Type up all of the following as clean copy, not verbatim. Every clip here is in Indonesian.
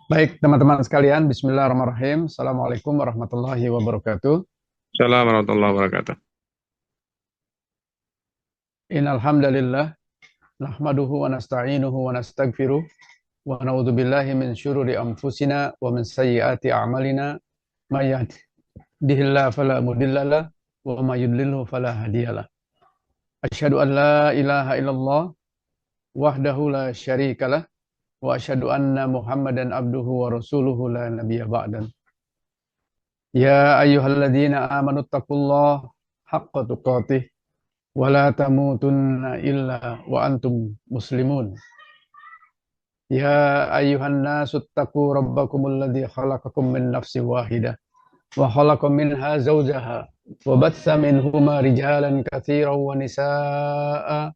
Baik, teman-teman sekalian, Bismillahirrahmanirrahim. Assalamualaikum warahmatullahi wabarakatuh. Assalamualaikum warahmatullahi wabarakatuh. Innalhamdalillah, nahmaduhu wa nasta'inuhu wa nasta'gfiruh, wa na'udhu billahi min syururi anfusina wa min sayyiati a'malina, may yahdihillahu fala mudhillalah, wa may yudlilhu fala hadiyalah. Asyhadu an la ilaha illallah, wahdahu la syarikalah, wa asyhadu anna Muhammadan abduhu wa rasuluhu la nabiyya ba'dan. Ya ayyuhalladzina amanu taqullaha haqqa tuqatih wala tamutunna illa wa antum muslimun. Ya ayyuhan nasu taqu rabbakumul ladzi khalaqakum min nafsin wahidah wa khalaqa minha zawjaha wa batsa minhuma rijalan katsiran wa nisaa'a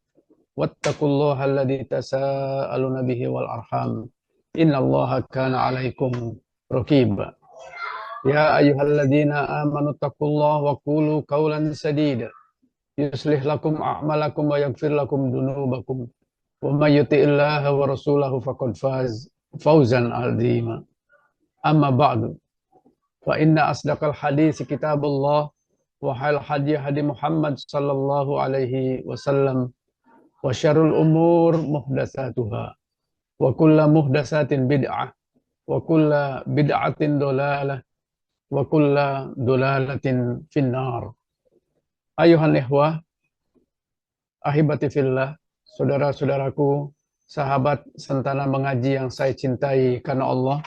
wattaqullaha alladzi tasaaluna bihi wal arham innallaha kana 'alaikum raqiba. Ya ayyuhalladzina amanu taqullaha wa qulu qawlan sadida yuslih lakum a'malakum wa yaghfir lakum dunubakum wa may yuti'illaha wa rasulahu faqad fawzan 'azima. Amma ba'du, fa inna asdaqal hadits kitabullah wa khairal hadi hadi Muhammad sallallahu alaihi wasallam wa syarrul umur muhdatsatuha wa kullu muhdatsatin bid'ah wa kullu bid'atin dhalalah wa kullu dhalalatin finnar. Ayuhan ikhwah, ahibati fillah, saudara-saudaraku, sahabat sentana mengaji yang saya cintai karena Allah.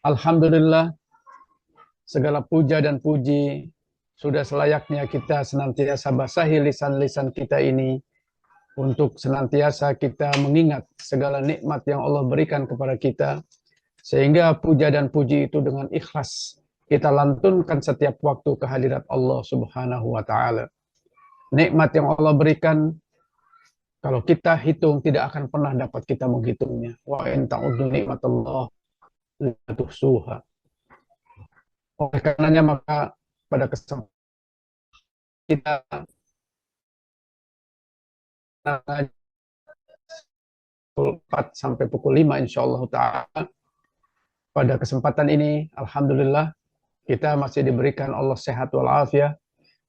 Alhamdulillah, segala puja dan puji sudah selayaknya kita senantiasa basahi lisan-lisan kita ini untuk senantiasa kita mengingat segala nikmat yang Allah berikan kepada kita, sehingga puja dan puji itu dengan ikhlas kita lantunkan setiap waktu kehadirat Allah Subhanahu wa taala. Nikmat yang Allah berikan, kalau kita hitung tidak akan pernah dapat kita menghitungnya. Wa in ta'uddu nikmatallah la tuhsuha. Oleh karenanya maka pada kesempatan kita 4 sampai pukul 5 insyaallah taala. Pada kesempatan ini alhamdulillah kita masih diberikan Allah sehat walafiat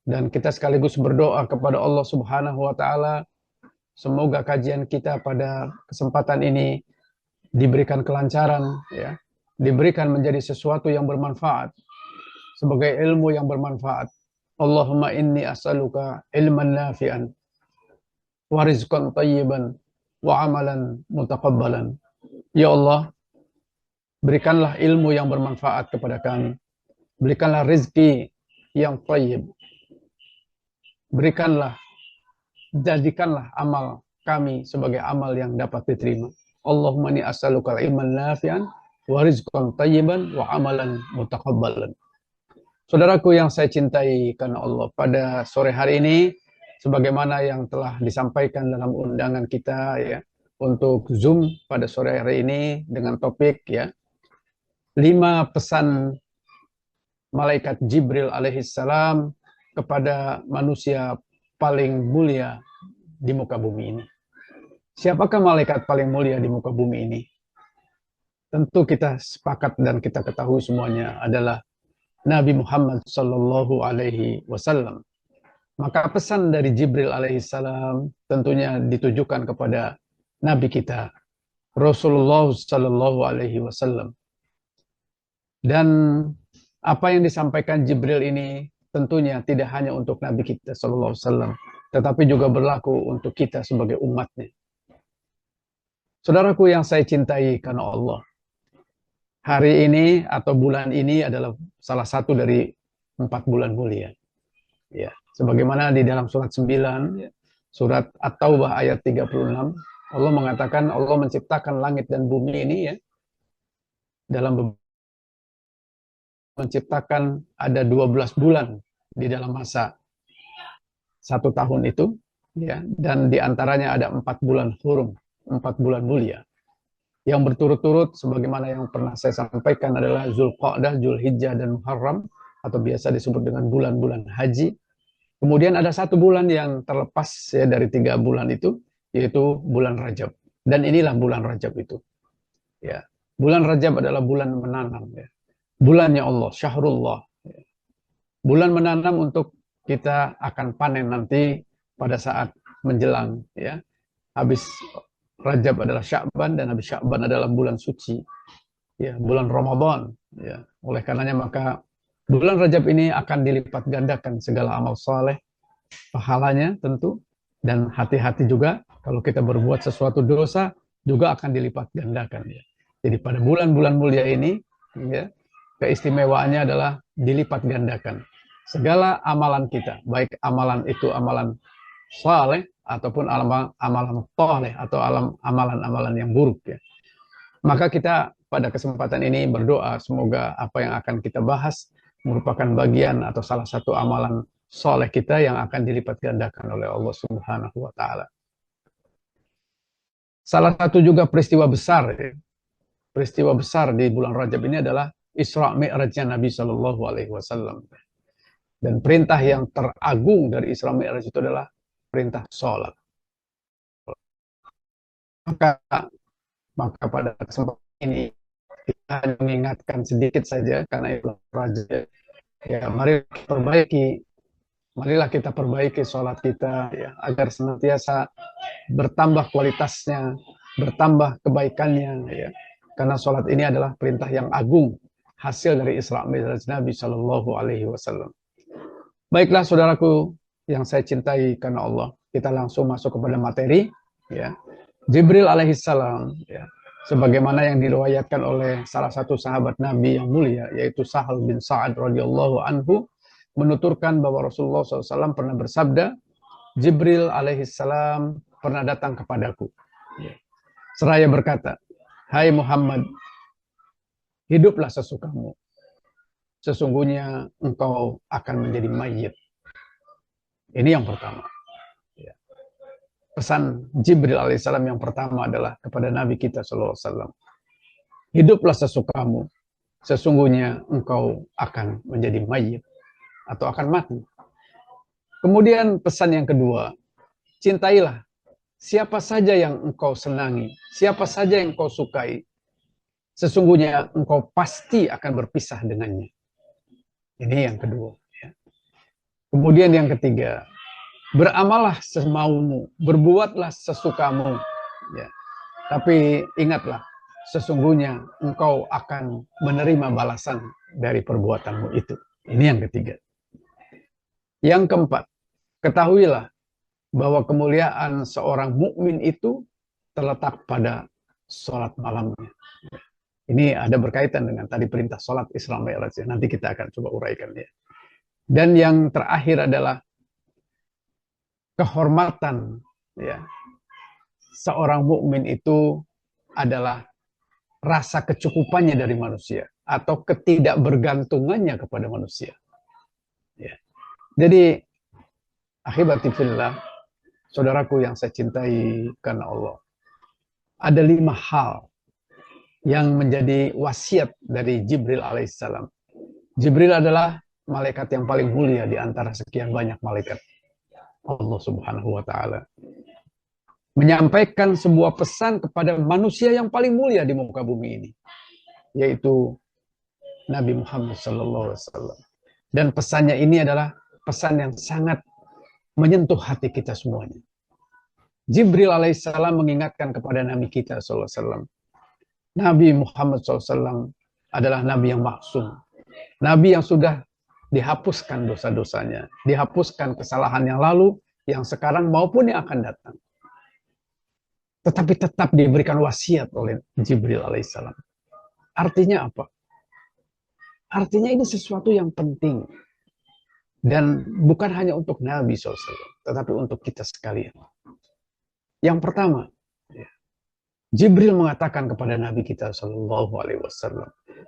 dan kita sekaligus berdoa kepada Allah Subhanahu wa taala semoga kajian kita pada kesempatan ini diberikan kelancaran, ya, diberikan menjadi sesuatu yang bermanfaat, sebagai ilmu yang bermanfaat. Allahumma inni as'aluka ilman nafi'an wa rizqan tayyiban wa amalan mutaqabbalan. Ya Allah, berikanlah ilmu yang bermanfaat kepada kami. Berikanlah rezeki yang thayyib. Berikanlah, jadikanlah amal kami sebagai amal yang dapat diterima. Allahumma inni as'aluka ilman nafi'an wa rizqan tayyiban wa amalan mutaqabbalan. Saudaraku yang saya cintai karena Allah, pada sore hari ini sebagaimana yang telah disampaikan dalam undangan kita, ya, untuk Zoom pada sore hari ini dengan topik, ya, 5 pesan malaikat Jibril alaihissalam kepada manusia paling mulia di muka bumi ini. Siapakah malaikat paling mulia di muka bumi ini? Tentu kita sepakat dan kita ketahui semuanya adalah Nabi Muhammad sallallahu alaihi wasallam. Maka pesan dari Jibril alaihissalam tentunya ditujukan kepada Nabi kita, Rasulullah sallallahu alaihi wasallam. Dan apa yang disampaikan Jibril ini tentunya tidak hanya untuk Nabi kita sallallahu alaihi wasallam, tetapi juga berlaku untuk kita sebagai umatnya. Saudaraku yang saya cintai karena Allah, hari ini atau bulan ini adalah salah satu dari 4 bulan mulia. Ya, sebagaimana di dalam surat 9, ya, surat At-Taubah ayat 36, Allah mengatakan Allah menciptakan langit dan bumi ini, ya, dalam menciptakan ada 12 bulan di dalam masa 1 tahun itu, ya, dan diantaranya ada 4 bulan hurum, 4 bulan mulia yang berturut-turut sebagaimana yang pernah saya sampaikan adalah Zulqa'dah, Zulhijjah, dan Muharram, atau biasa disebut dengan bulan-bulan haji. Kemudian ada 1 bulan yang terlepas, ya, dari 3 bulan itu, yaitu bulan Rajab. Dan inilah bulan Rajab itu. Ya. Bulan Rajab adalah bulan menanam, ya. Bulannya Allah, syahrullah. Ya. Bulan menanam untuk kita akan panen nanti pada saat menjelang, ya. Habis Rajab adalah Sya'ban dan habis Sya'ban adalah bulan suci, ya, bulan Ramadan, ya. Oleh karenanya maka bulan Rajab ini akan dilipat gandakan segala amal saleh, pahalanya tentu, dan hati-hati juga kalau kita berbuat sesuatu dosa juga akan dilipat gandakan, ya. Jadi pada bulan-bulan mulia ini, ya, keistimewaannya adalah dilipat gandakan segala amalan kita, baik amalan itu amalan saleh ataupun amalan toleh atau amalan-amalan yang buruk, ya. Maka kita pada kesempatan ini berdoa semoga apa yang akan kita bahas merupakan bagian atau salah satu amalan soleh kita yang akan dilipat gandakan oleh Allah Subhanahu wa Ta'ala. Salah satu juga peristiwa besar, ya, peristiwa besar di bulan Rajab ini adalah Isra Mi'rajnya Nabi Shallallahu Alaihi Wasallam. Dan perintah yang teragung dari Isra Mi'raj itu adalah perintah sholat. Maka pada kesempatan ini kita hanya mengingatkan sedikit saja karena itu Rajab. Ya, marilah kita perbaiki sholat kita, ya, agar senantiasa bertambah kualitasnya, bertambah kebaikannya, ya. Karena sholat ini adalah perintah yang agung, hasil dari Isra Mi'raj Nabi Shallallahu Alaihi Wasallam. Baiklah saudaraku yang saya cintai karena Allah, kita langsung masuk kepada materi, ya. Jibril alaihissalam, ya, sebagaimana yang diriwayatkan oleh salah satu sahabat Nabi yang mulia, yaitu Sahal bin Sa'ad radhiyallahu anhu, menuturkan bahwa Rasulullah SAW pernah bersabda, Jibril alaihissalam pernah datang kepadaku, ya, seraya berkata, hai Muhammad, hiduplah sesukamu, sesungguhnya engkau akan menjadi mayit. Ini yang pertama. Ya. Pesan Jibril alaihissalam yang pertama adalah kepada Nabi kita SAW. Hiduplah sesukamu, sesungguhnya engkau akan menjadi mayit atau akan mati. Kemudian pesan yang kedua, cintailah siapa saja yang engkau senangi, siapa saja yang engkau sukai, sesungguhnya engkau pasti akan berpisah dengannya. Ini yang kedua. Ya. Kemudian yang ketiga, beramallah semaumu, berbuatlah sesukamu. Ya. Tapi ingatlah, sesungguhnya engkau akan menerima balasan dari perbuatanmu itu. Ini yang ketiga. Yang keempat, ketahuilah bahwa kemuliaan seorang mukmin itu terletak pada sholat malamnya. Ini ada berkaitan dengan tadi perintah sholat Isra Mi'raj. Nanti kita akan coba uraikan, ya. Dan yang terakhir adalah kehormatan, ya. Seorang mukmin itu adalah rasa kecukupannya dari manusia atau ketidakbergantungannya kepada manusia. Ya. Jadi, akhibati fillah, saudaraku yang saya cintai karena Allah, ada 5 hal yang menjadi wasiat dari Jibril alaihissalam. Jibril adalah malaikat yang paling mulia di antara sekian banyak malaikat Allah Subhanahu wa Ta'ala. Menyampaikan sebuah pesan kepada manusia yang paling mulia di muka bumi ini, yaitu Nabi Muhammad SAW. Dan pesannya ini adalah pesan yang sangat menyentuh hati kita semuanya. Jibril alaihissalam mengingatkan kepada Nabi kita SAW. Nabi Muhammad SAW adalah Nabi yang maksum. Nabi yang sudah dihapuskan dosa-dosanya, dihapuskan kesalahan yang lalu, yang sekarang maupun yang akan datang. Tetapi tetap diberikan wasiat oleh Jibril alaihissalam. Artinya apa? Artinya ini sesuatu yang penting. Dan bukan hanya untuk Nabi SAW, tetapi untuk kita sekalian. Yang pertama, Jibril mengatakan kepada Nabi kita SAW,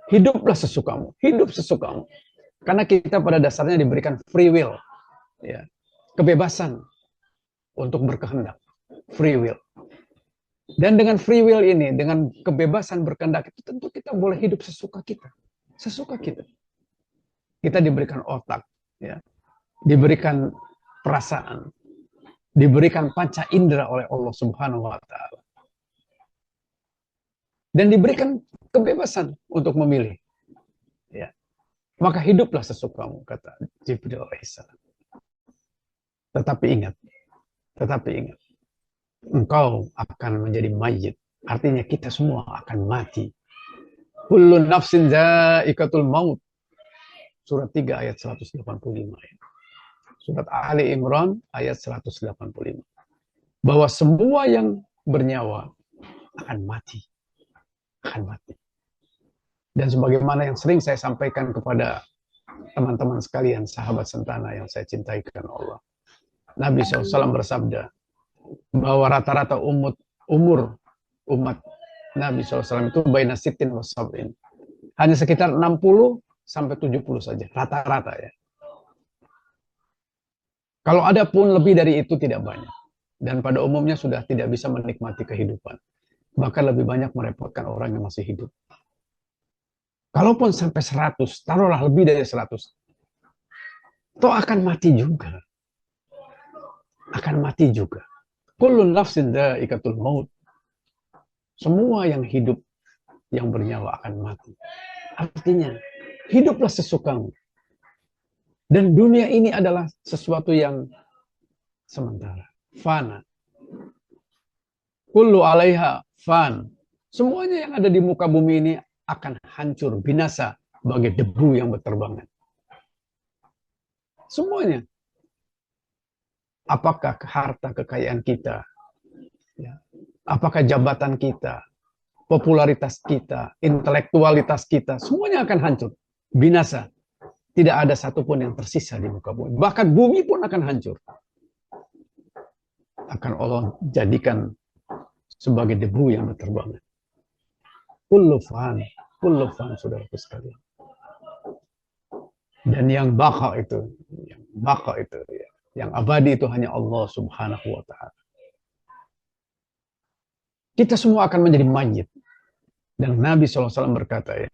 hiduplah sesukamu, hidup sesukamu. Karena kita pada dasarnya diberikan free will, ya, kebebasan untuk berkehendak, free will. Dan dengan free will ini, dengan kebebasan berkehendak itu, tentu kita boleh hidup sesuka kita, sesuka kita. Kita diberikan otak, ya, diberikan perasaan, diberikan panca indera oleh Allah Subhanahu wa Ta'ala, dan diberikan kebebasan untuk memilih. Ya. Maka hiduplah sesukamu, kata Jibril alaihissalam. Tetapi ingat, engkau akan menjadi mayit. Artinya kita semua akan mati. Kullu nafsin za'iqatul maut. Surat 3 ayat 185. Surat Ali Imran ayat 185. Bahwa semua yang bernyawa akan mati. Dan sebagaimana yang sering saya sampaikan kepada teman-teman sekalian, sahabat sentana yang saya cintai karena Allah. Nabi SAW bersabda bahwa rata-rata umur umat Nabi SAW itu baina sittin wa sab'in. Hanya sekitar 60 sampai 70 saja, rata-rata ya. Kalau ada pun lebih dari itu tidak banyak. Dan pada umumnya sudah tidak bisa menikmati kehidupan. Bahkan lebih banyak merepotkan orang yang masih hidup. Kalaupun sampai 100, taruhlah lebih dari 100. Toh akan mati juga. Kullu nafsin dha'iqatul maut. Semua yang hidup, yang bernyawa akan mati. Artinya, hiduplah sesukamu. Dan dunia ini adalah sesuatu yang sementara. Fana. Kullu alaiha fan. Semuanya yang ada di muka bumi ini akan hancur, binasa, bagai debu yang berterbangan. Semuanya. Apakah harta kekayaan kita? Ya. Apakah jabatan kita, popularitas kita, intelektualitas kita, semuanya akan hancur, binasa. Tidak ada satupun yang tersisa di muka bumi. Bahkan bumi pun akan hancur. Akan Allah jadikan sebagai debu yang berterbangan. Kullu fan, saudaraku sekalian. Dan yang baqa itu, yang abadi itu hanya Allah Subhanahu wa Ta'ala. Kita semua akan menjadi mayit. Dan Nabi SAW berkata ya,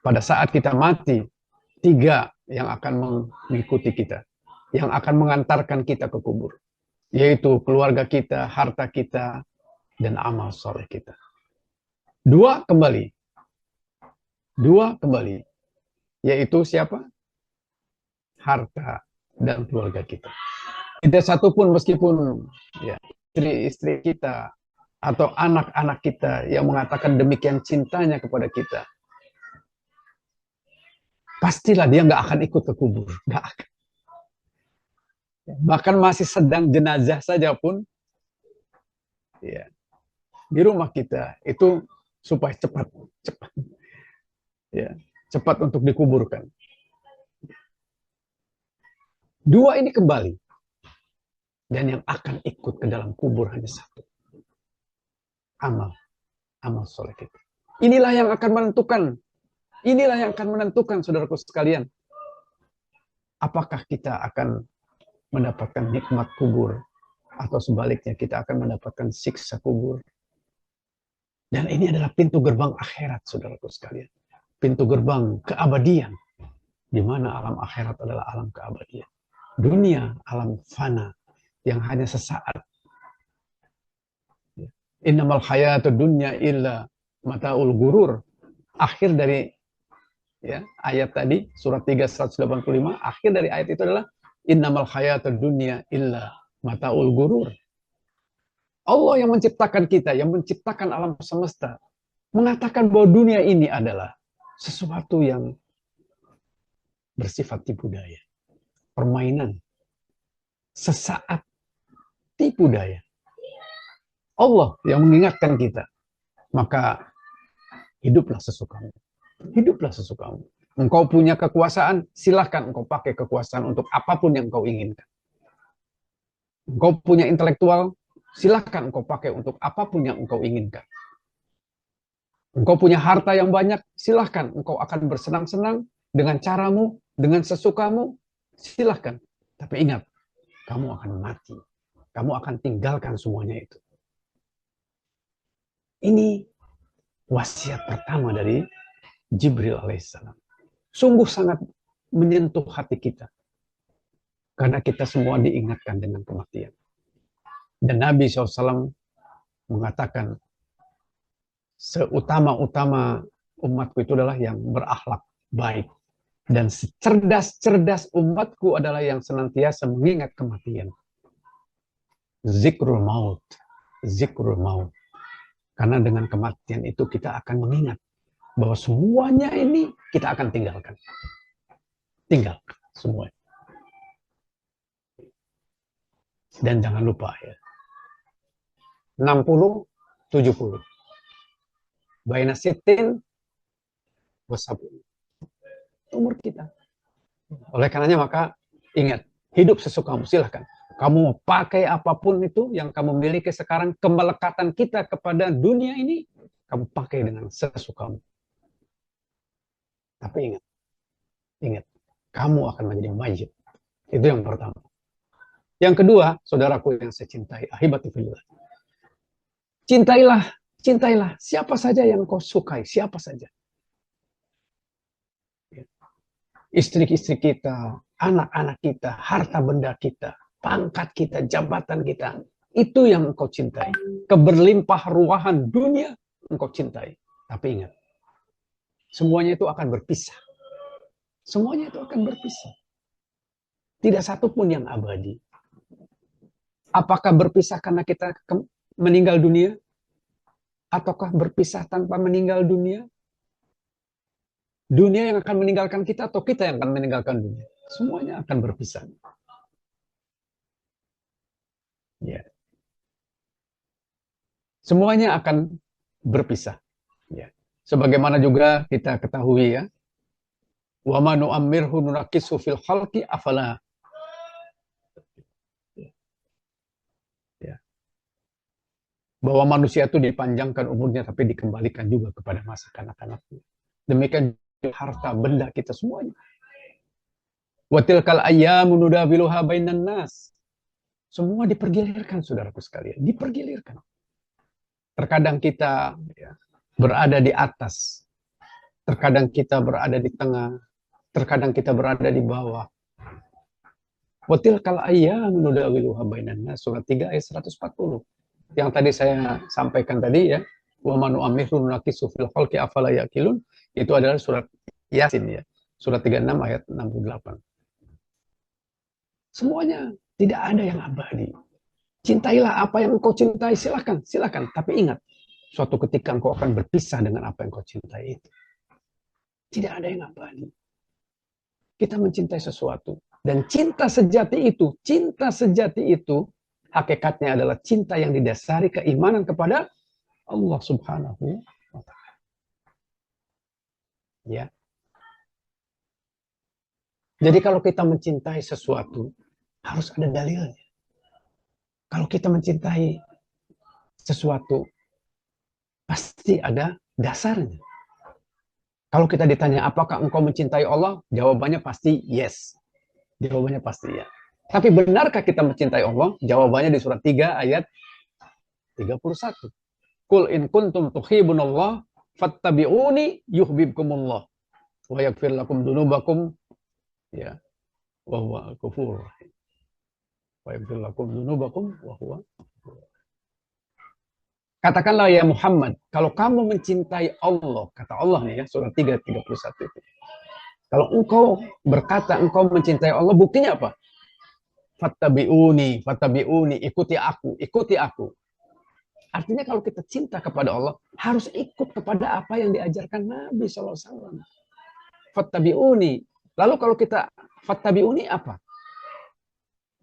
pada saat kita mati, 3 yang akan mengikuti kita, yang akan mengantarkan kita ke kubur, yaitu keluarga kita, harta kita, dan amal soleh kita. 2 kembali, yaitu siapa? Harta dan keluarga kita. Tidak satupun meskipun ya, istri-istri kita atau anak-anak kita yang mengatakan demikian cintanya kepada kita, pastilah dia nggak akan ikut ke kubur, nggak akan. Bahkan masih sedang jenazah saja pun, ya, di rumah kita itu supaya cepat, ya, cepat untuk dikuburkan. 2 ini kembali, dan yang akan ikut ke dalam kubur hanya 1. Amal soleh kita. Inilah yang akan menentukan, saudaraku sekalian, apakah kita akan mendapatkan nikmat kubur atau sebaliknya kita akan mendapatkan siksa kubur. Dan ini adalah pintu gerbang akhirat, saudaraku sekalian. Pintu gerbang keabadian, di mana alam akhirat adalah alam keabadian. Dunia alam fana yang hanya sesaat. Innamal hayatud dunya illa mataul gurur. Akhir dari ya, ayat tadi, surat 3, 185, akhir dari ayat itu adalah innamal hayatud dunya illa mataul gurur. Allah yang menciptakan kita, yang menciptakan alam semesta, mengatakan bahwa dunia ini adalah sesuatu yang bersifat tipu daya. Permainan. Sesaat tipu daya. Allah yang mengingatkan kita. Maka hiduplah sesukamu. Engkau punya kekuasaan, silahkan engkau pakai kekuasaan untuk apapun yang engkau inginkan. Engkau punya intelektual, silahkan engkau pakai untuk apapun yang engkau inginkan. Engkau punya harta yang banyak, silahkan engkau akan bersenang-senang dengan caramu, dengan sesukamu, silahkan. Tapi ingat, kamu akan mati. Kamu akan tinggalkan semuanya itu. Ini wasiat pertama dari Jibril alaihissalam. Sungguh sangat menyentuh hati kita. Karena kita semua diingatkan dengan kematian. Dan Nabi SAW mengatakan, seutama-utama umatku itu adalah yang berakhlak baik. Dan cerdas-cerdas umatku adalah yang senantiasa mengingat kematian. Zikrul maut. Zikrul maut. Karena dengan kematian itu kita akan mengingat bahwa semuanya ini kita akan tinggalkan. Tinggalkan semua. Dan jangan lupa ya. 60, 70. Baina sitin wasabun. Umur kita. Oleh karenanya maka ingat, hidup sesukamu, silahkan. Kamu mau pakai apapun itu yang kamu miliki sekarang, kemelekatan kita kepada dunia ini, kamu pakai dengan sesukamu. Tapi ingat, kamu akan menjadi mayit. Itu yang pertama. Yang kedua, saudaraku yang saya cintai, ahibati fillah. Cintailah siapa saja yang kau sukai, siapa saja. Istri-istri kita, anak-anak kita, harta benda kita, pangkat kita, jabatan kita, itu yang engkau cintai. Keberlimpah ruahan dunia engkau cintai. Tapi ingat, semuanya itu akan berpisah. Semuanya itu akan berpisah. Tidak satu pun yang abadi. Apakah berpisah karena kita meninggal dunia? Ataukah berpisah tanpa meninggal dunia? Dunia yang akan meninggalkan kita atau kita yang akan meninggalkan dunia? Semuanya akan berpisah. Ya. Semuanya akan berpisah. Ya. Sebagaimana juga kita ketahui ya, wa ma nu'ammirhu nunaqqisu fil khalqi afala. Ya. Bahwa manusia itu dipanjangkan umurnya tapi dikembalikan juga kepada masa kanak-kanaknya. Demikian harta benda kita semuanya. Wa tilkal ayyamu nudawiluha bainan nas. Semua dipergilirkan, saudaraku sekalian, dipergilirkan. Terkadang kita berada di atas, terkadang kita berada di tengah, terkadang kita berada di bawah. Wa tilkal ayyamu nudawiluha bainan nas, surat 3 ayat 140. Yang tadi saya sampaikan tadi ya, wa man nu'ammirhu nunaqqisu fil khalqi afala yaqilun, itu adalah surat Yasin ya, surat 36 ayat 68. Semuanya tidak ada yang abadi. Cintailah apa yang engkau cintai, silakan. Tapi ingat, suatu ketika engkau akan berpisah dengan apa yang engkau cintai itu. Tidak ada yang abadi. Kita mencintai sesuatu. Dan cinta sejati itu, hakikatnya adalah cinta yang didasari keimanan kepada Allah Subhanahu wa Ta'ala. Ya. Jadi kalau kita mencintai sesuatu, harus ada dalilnya. Kalau kita mencintai sesuatu, pasti ada dasarnya. Kalau kita ditanya, apakah engkau mencintai Allah? Jawabannya pasti yes. Jawabannya pasti ya. Tapi benarkah kita mencintai Allah? Jawabannya di surat 3 ayat 31. Qul in kuntum tuhibbunallah fattabi'uni yuhibbukumullah wa yaghfir lakum dzunubakum ya wa huwa ghafurur rahim. Wa yaghfir lakum dzunubakum wa huwa. Katakanlah ya Muhammad, kalau kamu mencintai Allah, kata Allah nih ya, surat 3 31 itu. Kalau engkau berkata engkau mencintai Allah, buktinya apa? Fattabi'uni, ikuti aku. Artinya kalau kita cinta kepada Allah, harus ikut kepada apa yang diajarkan Nabi SAW. Fattabi'uni. Lalu kalau kita fattabi'uni apa?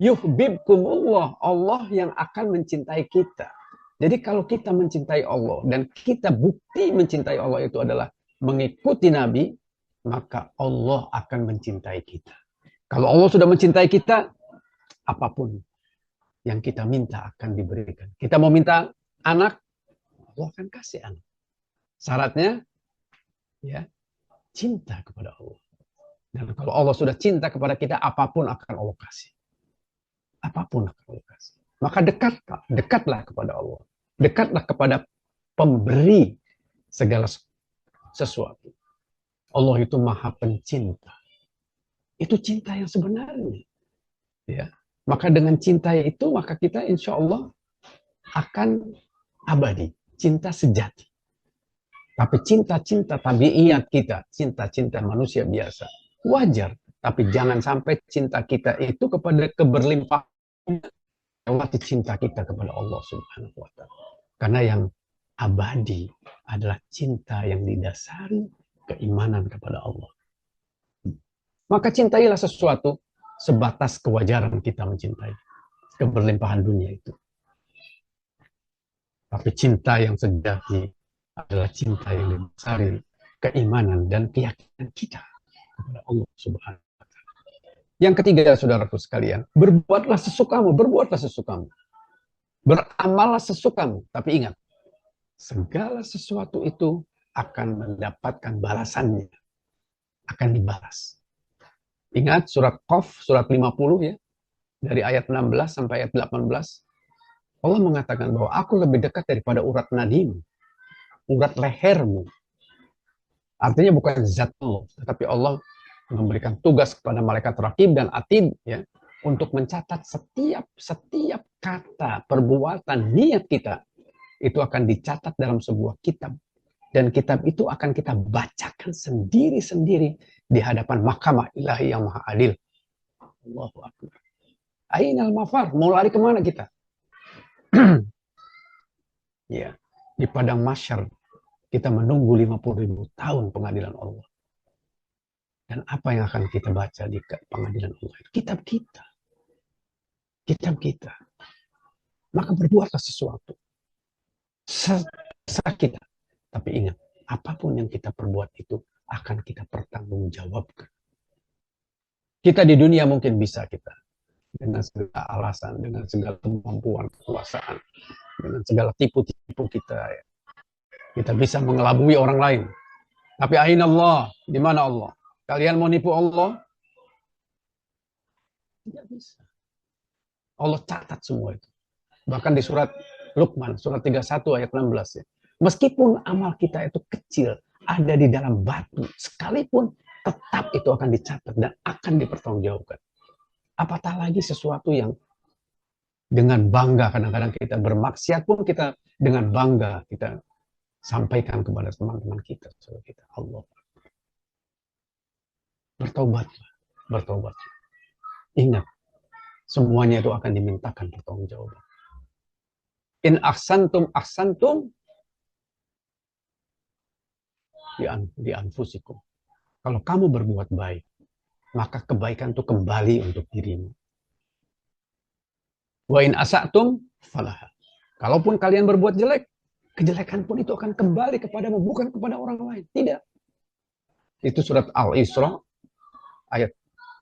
Yuhibbukumullah, Allah yang akan mencintai kita. Jadi kalau kita mencintai Allah dan kita bukti mencintai Allah itu adalah mengikuti Nabi, maka Allah akan mencintai kita. Kalau Allah sudah mencintai kita, apapun yang kita minta akan diberikan. Kita mau minta anak, Allah akan kasih anak. Syaratnya ya cinta kepada Allah. Dan kalau Allah sudah cinta kepada kita, apapun akan Allah kasih. Apapun akan Allah kasih. Maka dekatlah kepada Allah. Dekatlah kepada pemberi segala sesuatu. Allah itu maha pencinta. Itu cinta yang sebenarnya. Ya. Maka dengan cinta itu, maka kita insya Allah akan abadi. Cinta sejati. Tapi cinta-cinta tabiiyat kita, cinta-cinta manusia biasa, wajar. Tapi jangan sampai cinta kita itu kepada keberlimpahan lewati cinta kita kepada Allah Subhanahu wa Ta'ala. Karena yang abadi adalah cinta yang didasari keimanan kepada Allah. Maka cintailah sesuatu sebatas kewajaran kita mencintai keberlimpahan dunia itu. Tapi cinta yang sejati adalah cinta yang didasari keimanan dan keyakinan kita kepada Allah Subhanahu wa Ta'ala. Yang ketiga, saudaraku sekalian, berbuatlah sesukamu, berbuatlah sesukamu. Beramallah sesukamu, tapi ingat, segala sesuatu itu akan mendapatkan balasannya, akan dibalas. Ingat surat Qaf, surat 50 ya, dari ayat 16 sampai ayat 18. Allah mengatakan bahwa aku lebih dekat daripada urat nadimu, urat lehermu. Artinya bukan zat Allah, tetapi Allah memberikan tugas kepada malaikat rakib dan atid ya, untuk mencatat setiap kata, perbuatan, niat kita. Itu akan dicatat dalam sebuah kitab. Dan kitab itu akan kita bacakan sendiri-sendiri di hadapan mahkamah ilahi yang maha adil. Allahu Akbar. Ainal mafar, mau lari kemana kita? Ya, di padang mahsyar kita menunggu 50.000 tahun pengadilan Allah. Dan apa yang akan kita baca di pengadilan Allah? Kitab kita. Kitab kita. Maka berbuatlah sesuatu. Sesak kita. Tapi ingat, apapun yang kita perbuat itu akan kita pertanggungjawabkan. Kita di dunia mungkin bisa kita. Dengan segala alasan, dengan segala kemampuan, kekuasaan, dengan segala tipu-tipu kita. Ya. Kita bisa mengelabui orang lain. Tapi aina Allah? Di mana Allah? Kalian mau nipu Allah? Tidak bisa. Allah catat semua itu. Bahkan di surat Luqman, surat 31 ayat 16 ya. Meskipun amal kita itu kecil, ada di dalam batu, sekalipun tetap itu akan dicatat dan akan dipertanggungjawabkan. Apatah lagi sesuatu yang dengan bangga kadang-kadang kita bermaksiat pun kita dengan bangga kita sampaikan kepada teman-teman kita, saudara kita. Allah. Bertobatlah, bertobatlah. Ingat, semuanya itu akan dimintakan pertanggungjawaban. In ahsantum ahsantum di anfusikum. Kalau kamu berbuat baik, maka kebaikan itu kembali untuk dirimu. Wa in asatum falaha. Kalaupun kalian berbuat jelek, kejelekan pun itu akan kembali kepadamu, bukan kepada orang lain. Tidak. Itu surat Al-Isra ayat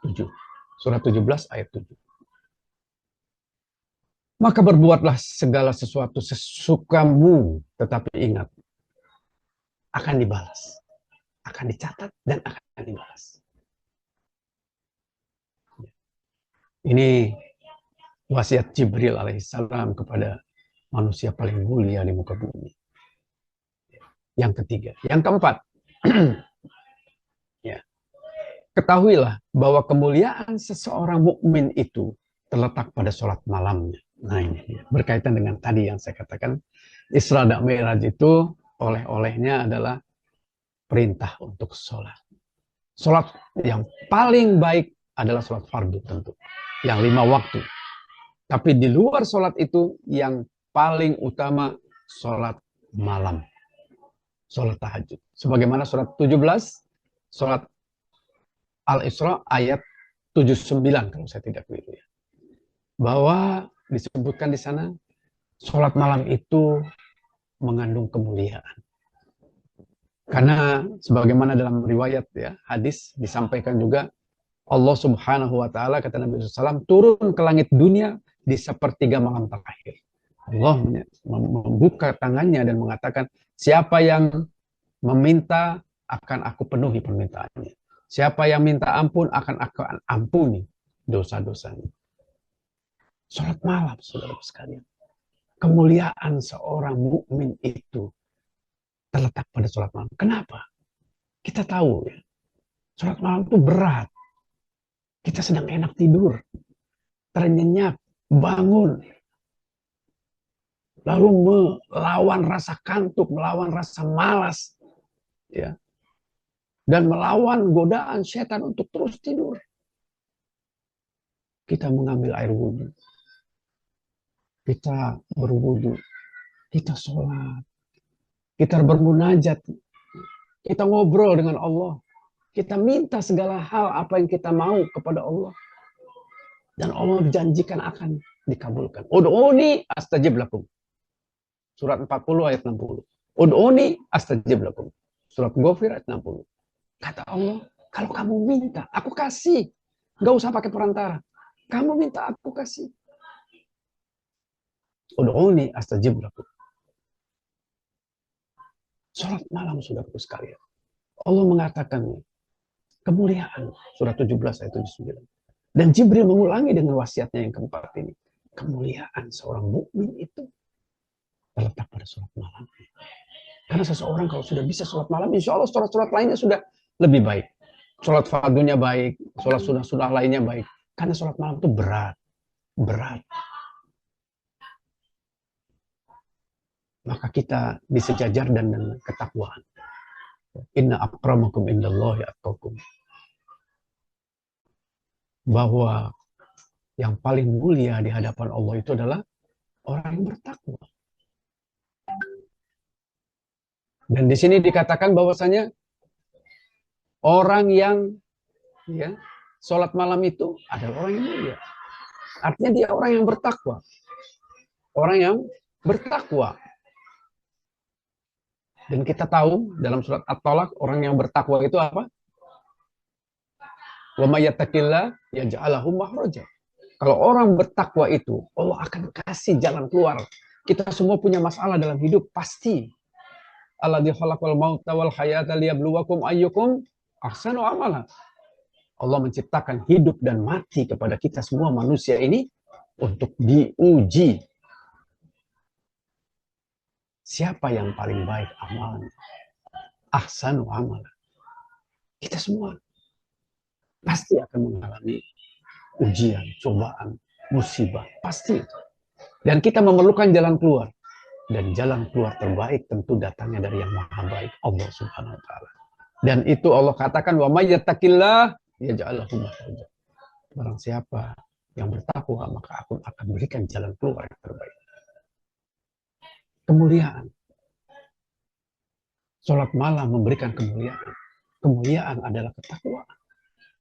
7. Surat 17 ayat 7. Maka berbuatlah segala sesuatu sesukamu, tetapi ingat, akan dibalas, akan dicatat, dan akan dibalas. Ini wasiat Jibril alaihissalam kepada manusia paling mulia di muka bumi. Yang ketiga. Yang keempat, ya, ketahuilah bahwa kemuliaan seseorang mukmin itu terletak pada sholat malamnya. Nah ini berkaitan dengan tadi yang saya katakan, Isra dan Mi'raj itu oleh-olehnya adalah perintah untuk sholat. Sholat yang paling baik adalah sholat fardu tentu, yang 5 waktu. Tapi di luar sholat itu yang paling utama sholat malam, sholat tahajud. Sebagaimana surat 17, sholat Al-Isra ayat 79 kalau saya tidak keliru ya. Bahwa disebutkan di sana sholat malam itu mengandung kemuliaan. Karena sebagaimana dalam riwayat ya, hadis disampaikan juga Allah Subhanahu wa Ta'ala, kata Nabi SAW, turun ke langit dunia di sepertiga malam terakhir. Allah membuka tangannya dan mengatakan, siapa yang meminta akan aku penuhi permintaannya. Siapa yang minta ampun akan aku ampuni dosa-dosanya. Salat malam, saudara sekalian. Kemuliaan seorang mukmin itu terletak pada salat malam. Kenapa? Kita tahu ya, salat malam itu berat. Kita sedang enak tidur, ternyenyak, bangun, lalu melawan rasa kantuk, melawan rasa malas, ya, dan melawan godaan setan untuk terus tidur. Kita mengambil air wudhu, kita berwudhu, kita sholat, kita bermunajat, kita ngobrol dengan Allah, kita minta segala hal apa yang kita mau kepada Allah, dan Allah janjikan akan dikabulkan. Ud'uni astajib lakum. Surat 40 ayat 60. Ud'uni astajib lakum. Surat Ghafir ayat 60. Kata Allah, kalau kamu minta, aku kasih. Gak usah pakai perantara. Kamu minta, aku kasih. Ud'uni astajib lakum. Salat malam, saudaraku sekalian. Allah mengatakan kemuliaan. Surat 17 ayat 79. Dan Jibril mengulangi dengan wasiatnya yang keempat ini. Kemuliaan seorang mukmin itu terletak pada sholat malam. Karena seseorang kalau sudah bisa sholat malam, insya Allah sholat-sholat lainnya sudah lebih baik. Sholat fardunya baik, sholat sunnah lainnya baik. Karena sholat malam itu berat. Berat. Maka kita disejajar dan ketakwaan. Inna akramakum indallahi atqakum. Bahwa yang paling mulia di hadapan Allah itu adalah orang yang bertakwa. Dan di sini dikatakan bahwasanya orang yang sholat malam itu adalah orang yang mulia. Artinya dia orang yang bertakwa. Orang yang bertakwa. Dan kita tahu dalam surat At-Talaq, orang yang bertakwa itu apa? Wa may yattaqillah yaj'al lahu makhraja. Kalau orang bertakwa itu, Allah akan kasih jalan keluar. Kita semua punya masalah dalam hidup, pasti. Alladzi khalaqal mauta wal hayata liyabluwakum ayyukum ahsanu amala. Allah menciptakan hidup dan mati kepada kita semua manusia ini untuk diuji. Siapa yang paling baik amalan? Ahsanu amala. Kita semua pasti akan mengalami ujian, cobaan, musibah. Pasti. Dan kita memerlukan jalan keluar. Dan jalan keluar terbaik tentu datangnya dari yang maha baik, Allah subhanahu wa ta'ala. Dan itu Allah katakan, wa may yattaqillah yaj'al lahu makhraja. Barang siapa yang bertakwa, maka aku akan berikan jalan keluar yang terbaik. Kemuliaan. Salat malam memberikan kemuliaan. Kemuliaan adalah ketakwaan.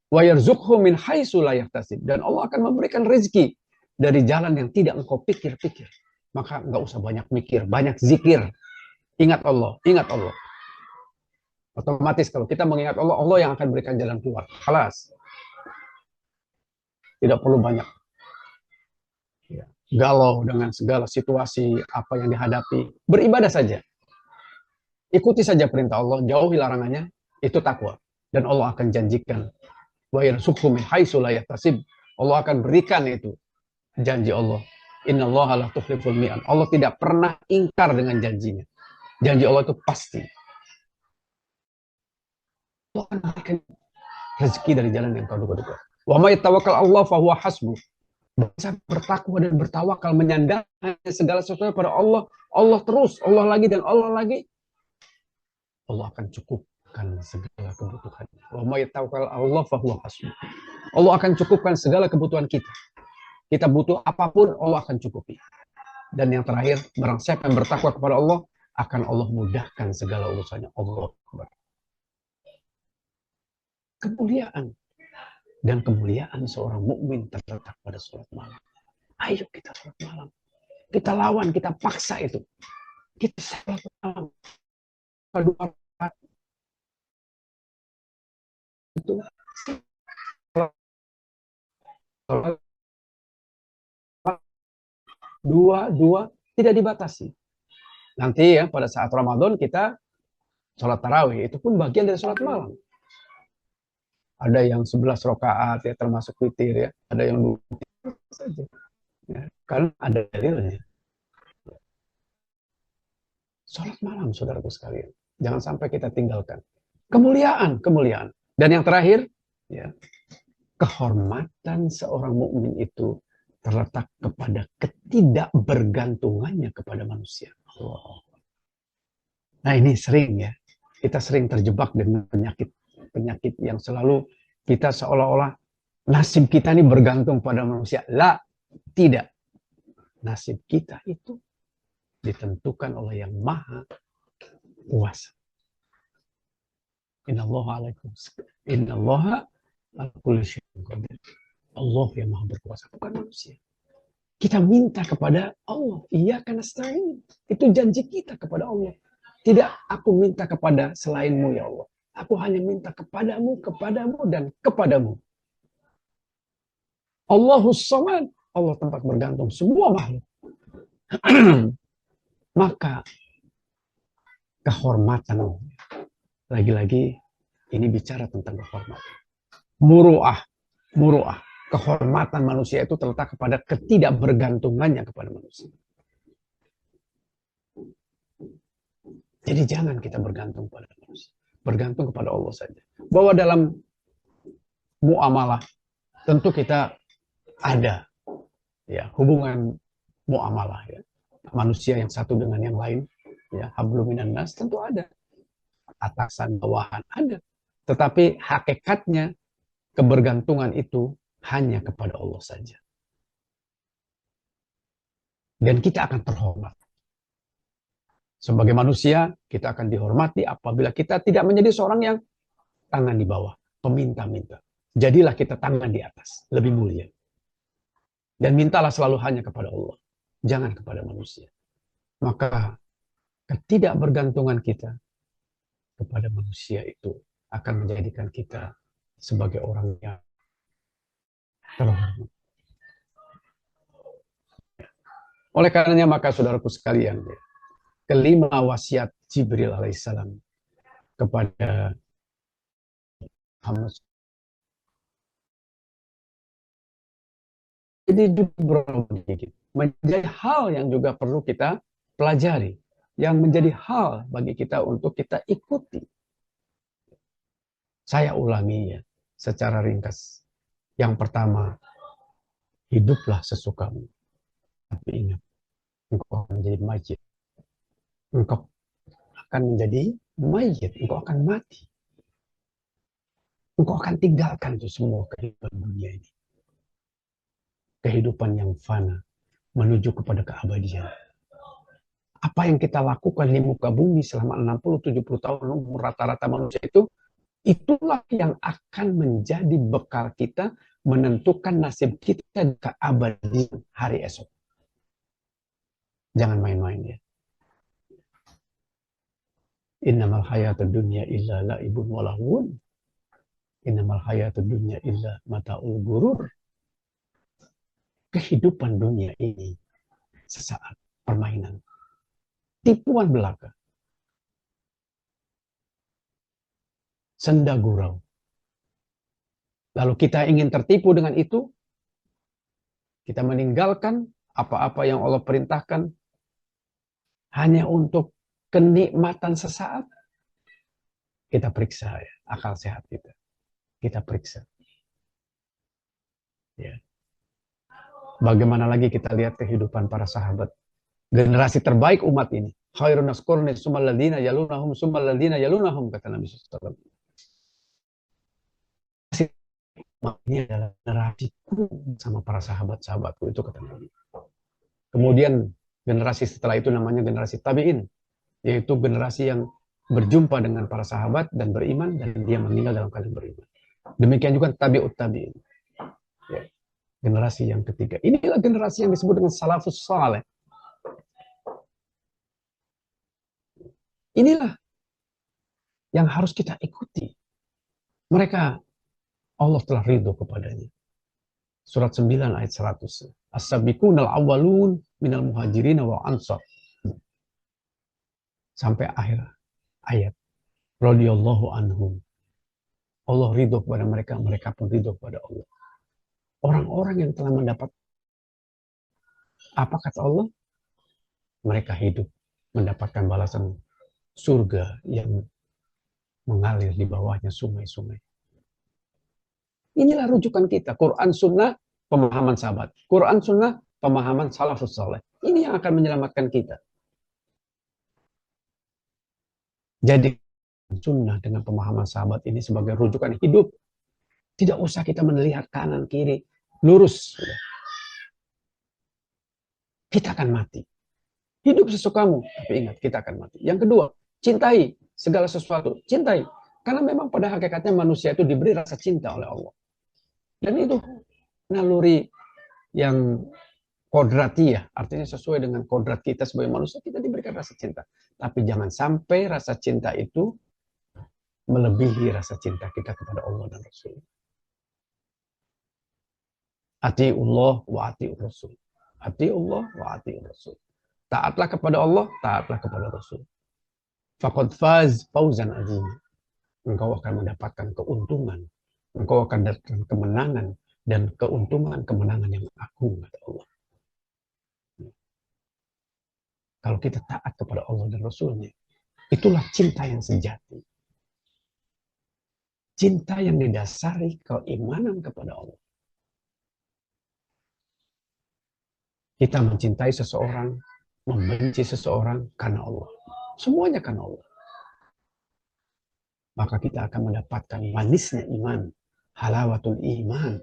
Wa yarzuqhu min haitsu la yahtasib. Dan Allah akan memberikan rezeki dari jalan yang tidak engkau pikir-pikir. Maka enggak usah banyak mikir, banyak zikir. Ingat Allah, ingat Allah. Otomatis kalau kita mengingat Allah, Allah yang akan berikan jalan keluar. Kelas. Tidak perlu banyak galau dengan segala situasi apa yang dihadapi. Beribadah saja. Ikuti saja perintah Allah, jauhi larangannya, itu takwa. Dan Allah akan janjikan wa yarzuqhu min haitsu la yahtasib. Allah akan berikan itu janji Allah. Innallaha la tukhliful mi'ad. Allah tidak pernah ingkar dengan janjinya. Janji Allah itu pasti. Allah akan berikan rezeki dari jalan yang kau duga-duga. Wa may tawakkal Allah fa huwa hasbuh. Bisa bertakwa dan bertawakal, menyandarkan segala sesuatu pada Allah. Allah terus, Allah lagi dan Allah lagi. Allah akan cukupkan segala kebutuhan. Wa may tawakkal Allah fa huwa hasbuh. Allah akan cukupkan segala kebutuhan kita. Kita butuh apapun, Allah akan cukupi. Dan yang terakhir, barang siapa yang bertakwa kepada Allah, akan Allah mudahkan segala urusannya. Allah. Kemuliaan. Dan kemuliaan seorang mukmin terletak pada sholat malam. Ayo kita sholat malam. Kita lawan, kita paksa itu. Kita sholat malam. Dua rakaat. Itu dua tidak dibatasi. Nanti ya pada saat Ramadan kita sholat tarawih, itu pun bagian dari sholat malam. Ada yang 11 rakaat ya termasuk witir ya, ada yang 2 saja. Ya, karena ada dalilnya. Sholat malam saudaraku sekalian, jangan sampai kita tinggalkan. Kemuliaan. Dan yang terakhir ya, kehormatan seorang mukmin itu terletak kepada ketidakbergantungannya kepada manusia. Allah. Nah ini sering ya. kita sering terjebak dengan penyakit yang selalu kita seolah-olah nasib kita ini bergantung pada manusia. Lah, tidak. Nasib kita itu ditentukan oleh yang maha kuasa. Innallaha alaikum. Innallaha ala kulli syai'in qadir. Allah yang maha berkuasa, bukan manusia. Kita minta kepada Allah. Iyyaka nasta'in. Itu janji kita kepada Allah. Tidak aku minta kepada selainmu ya Allah. Aku hanya minta kepadamu, dan kepadamu. Allahus Samad. Allah tempat bergantung semua makhluk. Maka kehormatan, lagi-lagi ini bicara tentang kehormatan. Muru'ah. Kehormatan manusia itu terletak kepada ketidakbergantungannya kepada manusia. Jadi jangan kita bergantung pada manusia. Bergantung kepada Allah saja. Bahwa dalam muamalah tentu kita ada ya hubungan muamalah ya. Manusia yang satu dengan yang lain ya, hablum minan nas, tentu ada. Atasan bawahan ada. Tetapi hakikatnya kebergantungan itu hanya kepada Allah saja. Dan kita akan terhormat. Sebagai manusia, kita akan dihormati apabila kita tidak menjadi seorang yang tangan di bawah, peminta-minta. Jadilah kita tangan di atas, lebih mulia. Dan mintalah selalu hanya kepada Allah, jangan kepada manusia. Maka ketidakbergantungan kita kepada manusia itu akan menjadikan kita sebagai orang yang terhormat. Oleh karenanya maka saudaraku sekalian, kelima wasiat Jibril alaihissalam kepada Muhammad. Jadi menjadi hal yang juga perlu kita pelajari, yang menjadi hal bagi kita untuk kita ikuti. Saya ulangi ya, secara ringkas. Yang pertama, hiduplah sesukamu. Tapi ingat, engkau akan menjadi mayit. Engkau akan menjadi mayit, engkau akan mati. Engkau akan tinggalkan itu semua kehidupan dunia ini. Kehidupan yang fana, menuju kepada keabadian. Apa yang kita lakukan di muka bumi selama 60-70 tahun umur rata-rata manusia itu, itulah yang akan menjadi bekal kita menentukan nasib kita di keabadian hari esok. Jangan main-main ya. Innamal hayatud dunya illa la'ibun wa lahwun. Innamal hayatud dunya illa mata'ul gurur. Kehidupan dunia ini sesaat, permainan, tipuan belaka, senda gurau. Lalu kita ingin tertipu dengan itu, kita meninggalkan apa-apa yang Allah perintahkan hanya untuk kenikmatan sesaat. Kita periksa ya, akal sehat kita. Kita periksa. Ya. Bagaimana lagi kita lihat kehidupan para sahabat. Generasi terbaik umat ini. Khairun nas qurni tsummal ladzina yalunahum tsummal ladzina yalunahum, kata Nabi sallallahu alaihi wasallam. Ini adalah generasiku sama para sahabat-sahabatku, itu kata Nabi. Kemudian generasi setelah itu namanya generasi tabi'in, yaitu generasi yang berjumpa dengan para sahabat dan beriman, dan dia meninggal dalam keadaan beriman. Demikian juga tabi'ut tabi'in. Ya. Generasi yang ketiga. Inilah generasi yang disebut dengan salafus saleh. Inilah yang harus kita ikuti. Mereka, Allah telah ridho kepadanya. Surat 9 ayat 100. As-sabiqunal awwalun minal muhajirin wal ansar. Sampai akhir ayat. Radhiyallahu anhum. Allah ridho kepada mereka, mereka pun ridho kepada Allah. Orang-orang yang telah mendapat, apa kata Allah? Mereka hidup mendapatkan balasan surga yang mengalir di bawahnya sungai-sungai. Inilah rujukan kita. Quran Sunnah, pemahaman sahabat. Quran Sunnah, pemahaman salafus saleh. Ini yang akan menyelamatkan kita. Jadi sunnah, dengan pemahaman sahabat ini sebagai rujukan hidup. Tidak usah kita melihat kanan kiri, lurus. Kita akan mati. Hidup sesukamu, tapi ingat kita akan mati. Yang kedua, cintai segala sesuatu. Cintai. Karena memang pada hakikatnya manusia itu diberi rasa cinta oleh Allah. Dan itu naluri yang kodrati, artinya sesuai dengan kodrat kita sebagai manusia, kita diberikan rasa cinta. Tapi jangan sampai rasa cinta itu melebihi rasa cinta kita kepada Allah dan Rasul. Atiullah wa atiur Rasul. Atiullah wa atiur Rasul. Taatlah kepada Allah, taatlah kepada Rasul. Faqad faz fauzan azim. Engkau akan mendapatkan keuntungan, engkau akan mendapatkan kemenangan dan kemenangan yang agung, kata Allah. Kalau kita taat kepada Allah dan Rasulnya, itulah cinta yang sejati. Cinta yang didasari keimanan kepada Allah. Kita mencintai seseorang, membenci seseorang karena Allah. Semuanya karena Allah. Maka kita akan mendapatkan manisnya iman. Halawatul iman.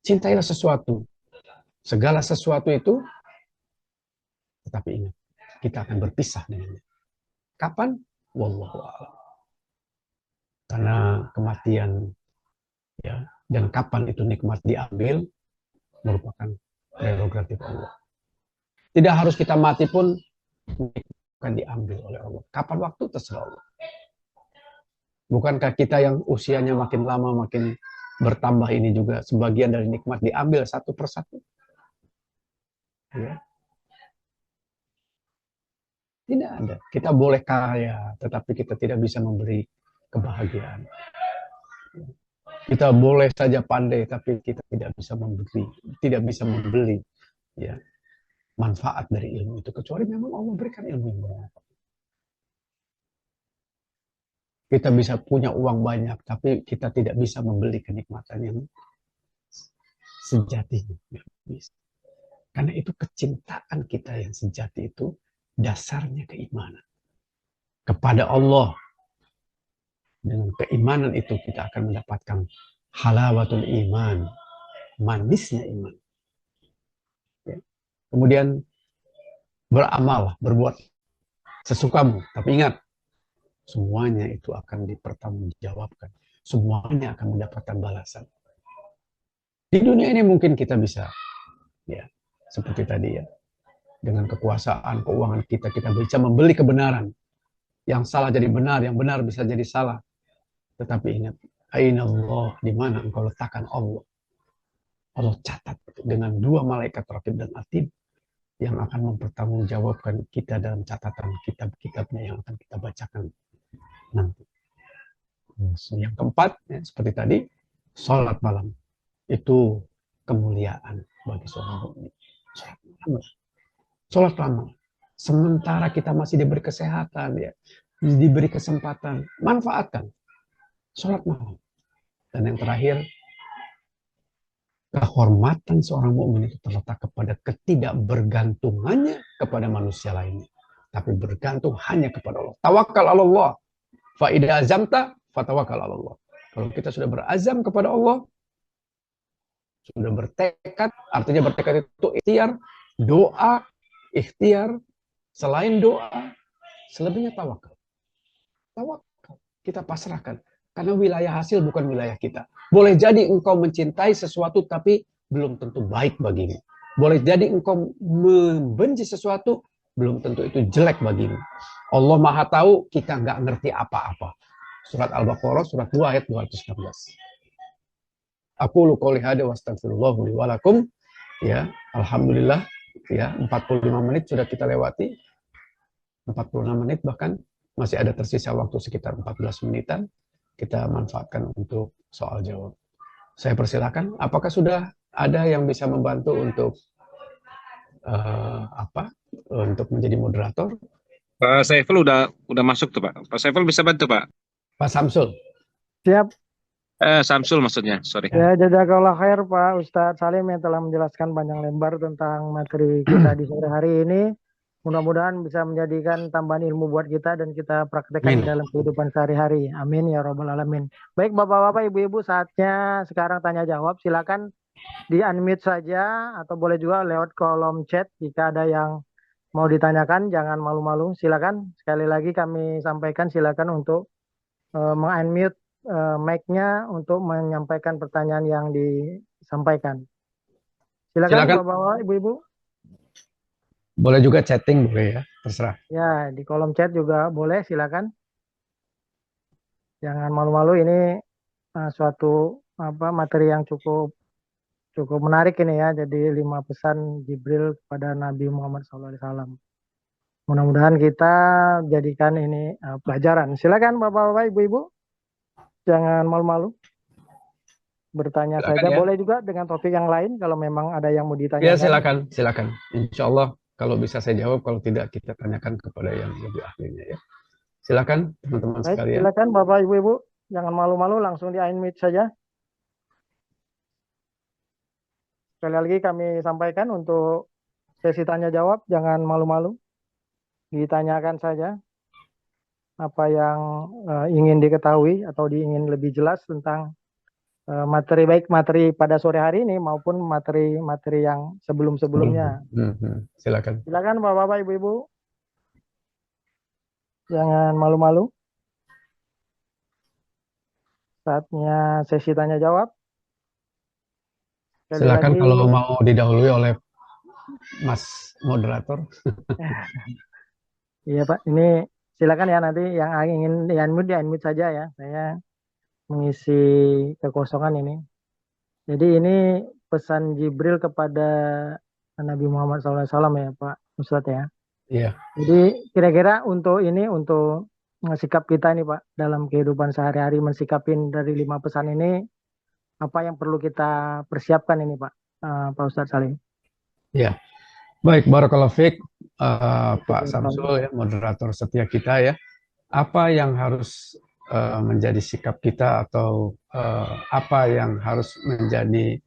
Cintailah sesuatu. Segala sesuatu itu. Tetapi ingat, kita akan berpisah dengannya. Kapan? Wallahu a'lam. Karena kematian, ya, dan kapan itu nikmat diambil merupakan prerogatif Allah. Tidak harus kita mati pun akan diambil oleh Allah. Kapan waktu terserah Allah. Bukankah kita yang usianya makin lama makin bertambah ini juga sebagian dari nikmat diambil satu persatu? Ya. Tidak ada. Kita boleh kaya, tetapi kita tidak bisa memberi kebahagiaan. Kita boleh saja pandai, tapi kita tidak bisa membeli, ya, manfaat dari ilmu itu, kecuali memang Allah berikan ilmu yang bermanfaat. Kita bisa punya uang banyak, tapi kita tidak bisa membeli kenikmatan yang sejatinya. Karena itu kecintaan kita yang sejati itu dasarnya keimanan kepada Allah. Dengan keimanan itu kita akan mendapatkan halawatul iman, manisnya iman. Ya. Kemudian beramal, berbuat sesukamu. Tapi ingat, semuanya itu akan dipertanggungjawabkan. Semuanya akan mendapatkan balasan. Di dunia ini mungkin kita bisa, ya, seperti tadi ya, dengan kekuasaan, keuangan kita bisa membeli kebenaran. Yang salah jadi benar, yang benar bisa jadi salah. Tetapi ingat, aina Allah, di mana engkau letakkan Allah. Allah catat dengan 2 malaikat raqib dan atid yang akan mempertanggungjawabkan kita dalam catatan kitab-kitabnya yang akan kita bacakan nanti. Yang keempat, ya, seperti tadi, sholat malam. Itu kemuliaan bagi seorang mukmin. Sholat malam. Sementara kita masih diberi kesehatan, ya, diberi kesempatan, manfaatkan sholat malam. Dan yang terakhir, kehormatan seorang mukmin itu terletak kepada ketidakbergantungannya kepada manusia lainnya, tapi bergantung hanya kepada Allah. Tawakal Allah. Fa idza azamta fatawakkal Allah. Kalau kita sudah berazam kepada Allah, sudah bertekad, artinya bertekad itu ikhtiar, doa, ikhtiar, selain doa, selebihnya tawakal. Tawakal, kita pasrahkan. Karena wilayah hasil bukan wilayah kita. Boleh jadi engkau mencintai sesuatu tapi belum tentu baik bagimu. Boleh jadi engkau membenci sesuatu, belum tentu itu jelek bagimu. Allah Maha Tahu, kita nggak ngerti apa-apa. Surat Al-Baqarah, surat 2 ayat 216. Aku qouli hadza wa astaghfirullah li wa lakum. Ya, alhamdulillah, ya, 45 menit sudah kita lewati. 46 menit bahkan masih ada tersisa waktu sekitar 14 menitan. Kita manfaatkan untuk soal jawab. Saya persilakan. Apakah sudah ada yang bisa membantu untuk untuk menjadi moderator? Pak Saiful udah masuk tuh Pak. Pak Saiful bisa bantu Pak. Pak Samsul. Siap. Samsul maksudnya, sorry. Ya, jazakallah khair Pak Ustadz Salim yang telah menjelaskan panjang lebar tentang materi kita di sore hari ini. Mudah-mudahan bisa menjadikan tambahan ilmu buat kita dan kita praktekkan Amin. dalam kehidupan sehari-hari. Amin ya robbal alamin. Baik Bapak-bapak, Ibu-ibu, saatnya sekarang tanya jawab. Silakan di-unmute saja atau boleh juga lewat kolom chat jika ada yang mau ditanyakan. Jangan malu-malu. Silakan. Sekali lagi kami sampaikan silakan untuk meng-unmute mic-nya untuk menyampaikan pertanyaan yang disampaikan. Silakan Silakan. Bapak-bapak, Ibu-ibu. Boleh juga chatting, boleh ya, terserah. Ya, di kolom chat juga boleh, silakan. Jangan malu-malu, ini suatu materi yang cukup menarik ini ya. Jadi 5 pesan Jibril kepada Nabi Muhammad SAW. Mudah-mudahan kita jadikan ini pelajaran. Silakan Bapak-bapak, Ibu-ibu. Jangan malu-malu. Bertanya Silakan saja. ya. Boleh juga dengan topik yang lain kalau memang ada yang mau Ya, ditanyakan. silakan. Insya Allah kalau bisa saya jawab, kalau tidak kita tanyakan kepada yang lebih ahlinya ya. Silakan teman-teman Baik, sekalian. silakan Bapak Ibu-ibu. Jangan malu-malu, langsung di unmute saja. Sekali lagi kami sampaikan untuk sesi tanya jawab, jangan malu-malu. Ditanyakan saja apa yang ingin diketahui atau ingin lebih jelas tentang materi, baik materi pada sore hari ini maupun materi-materi yang sebelum-sebelumnya. Silakan. Silakan Bapak-bapak, Ibu-ibu. Jangan malu-malu. Saatnya sesi tanya jawab. Sekali Silakan lagi, kalau mau didahului oleh Mas moderator. iya Pak, ini silakan ya, nanti yang ingin di-unmute saja ya. Saya mengisi kekosongan ini. Jadi ini pesan Jibril kepada Nabi Muhammad SAW ya Pak Ustadz ya. Iya. Jadi kira-kira untuk sikap kita nih Pak dalam kehidupan sehari-hari mensikapin dari 5 pesan ini, apa yang perlu kita persiapkan ini Pak, Pak Ustadz Salim? Iya. Baik, barakallahu fiik, Pak Samsul ya, moderator setia kita ya. Apa yang harus menjadi sikap kita atau apa yang harus menjadi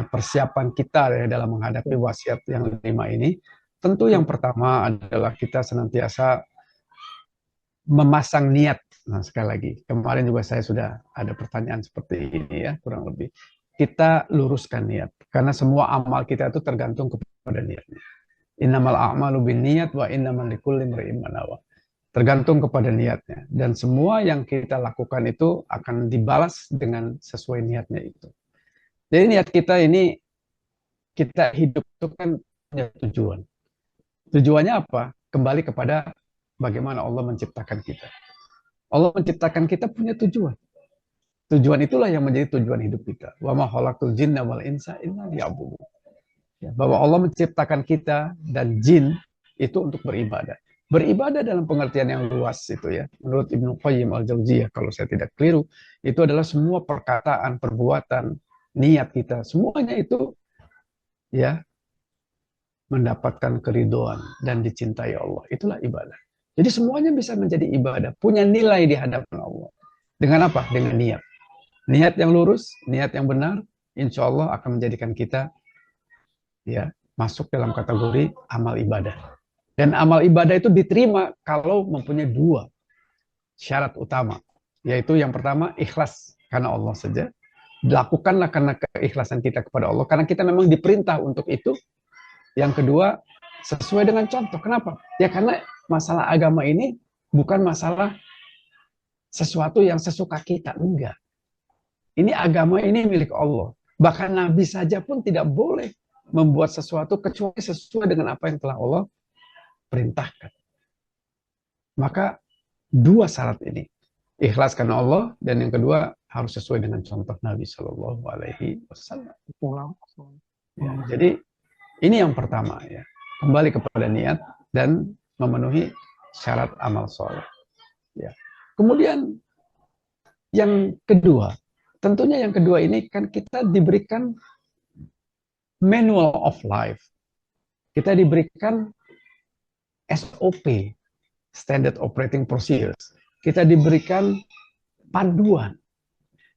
persiapan kita ya dalam menghadapi wasiat yang 5 ini? Tentu yang pertama adalah kita senantiasa memasang niat. Nah, sekali lagi, kemarin juga saya sudah ada pertanyaan seperti ini ya, kurang lebih. Kita luruskan niat, karena semua amal kita itu tergantung kepada niatnya. Innamal a'malu binniyat wa innamal likulli imri'in ma nawa. Tergantung kepada niatnya, dan semua yang kita lakukan itu akan dibalas dengan sesuai niatnya itu. Jadi niat kita ini, kita hidup itu kan punya tujuan. Tujuannya apa? Kembali kepada bagaimana Allah menciptakan kita. Allah menciptakan kita punya tujuan. Tujuan itulah yang menjadi tujuan hidup kita. Wa ma khalaqtul jinna wal insa illa liya'budun. Ya, bahwa Allah menciptakan kita dan jin itu untuk beribadah. Beribadah dalam pengertian yang luas itu ya. Menurut Ibnu Qayyim al-Jauziyah, kalau saya tidak keliru, itu adalah semua perkataan, perbuatan, niat kita, semuanya itu ya mendapatkan keridhaan dan dicintai Allah. Itulah ibadah. Jadi semuanya bisa menjadi ibadah, punya nilai di hadapan Allah. Dengan apa? Dengan niat. Niat yang lurus, niat yang benar, insya Allah akan menjadikan kita ya masuk dalam kategori amal ibadah. Dan amal ibadah itu diterima kalau mempunyai 2 syarat utama, yaitu yang pertama ikhlas karena Allah saja. Lakukanlah karena keikhlasan kita kepada Allah, karena kita memang diperintah untuk itu. Yang kedua, sesuai dengan contoh. Kenapa? Ya karena masalah agama ini bukan masalah sesuatu yang sesuka kita, enggak. Ini agama ini milik Allah. Bahkan Nabi saja pun tidak boleh membuat sesuatu kecuali sesuai dengan apa yang telah Allah perintahkan. Maka 2 syarat ini, ikhlas karena Allah, dan yang kedua harus sesuai dengan contoh Nabi Shallallahu Alaihi Wasallam. Ya, jadi ini yang pertama ya, kembali kepada niat dan memenuhi syarat amal soleh. Ya. Kemudian yang kedua, tentunya yang kedua ini kan kita diberikan manual of life, kita diberikan SOP, standard operating procedures, kita diberikan panduan.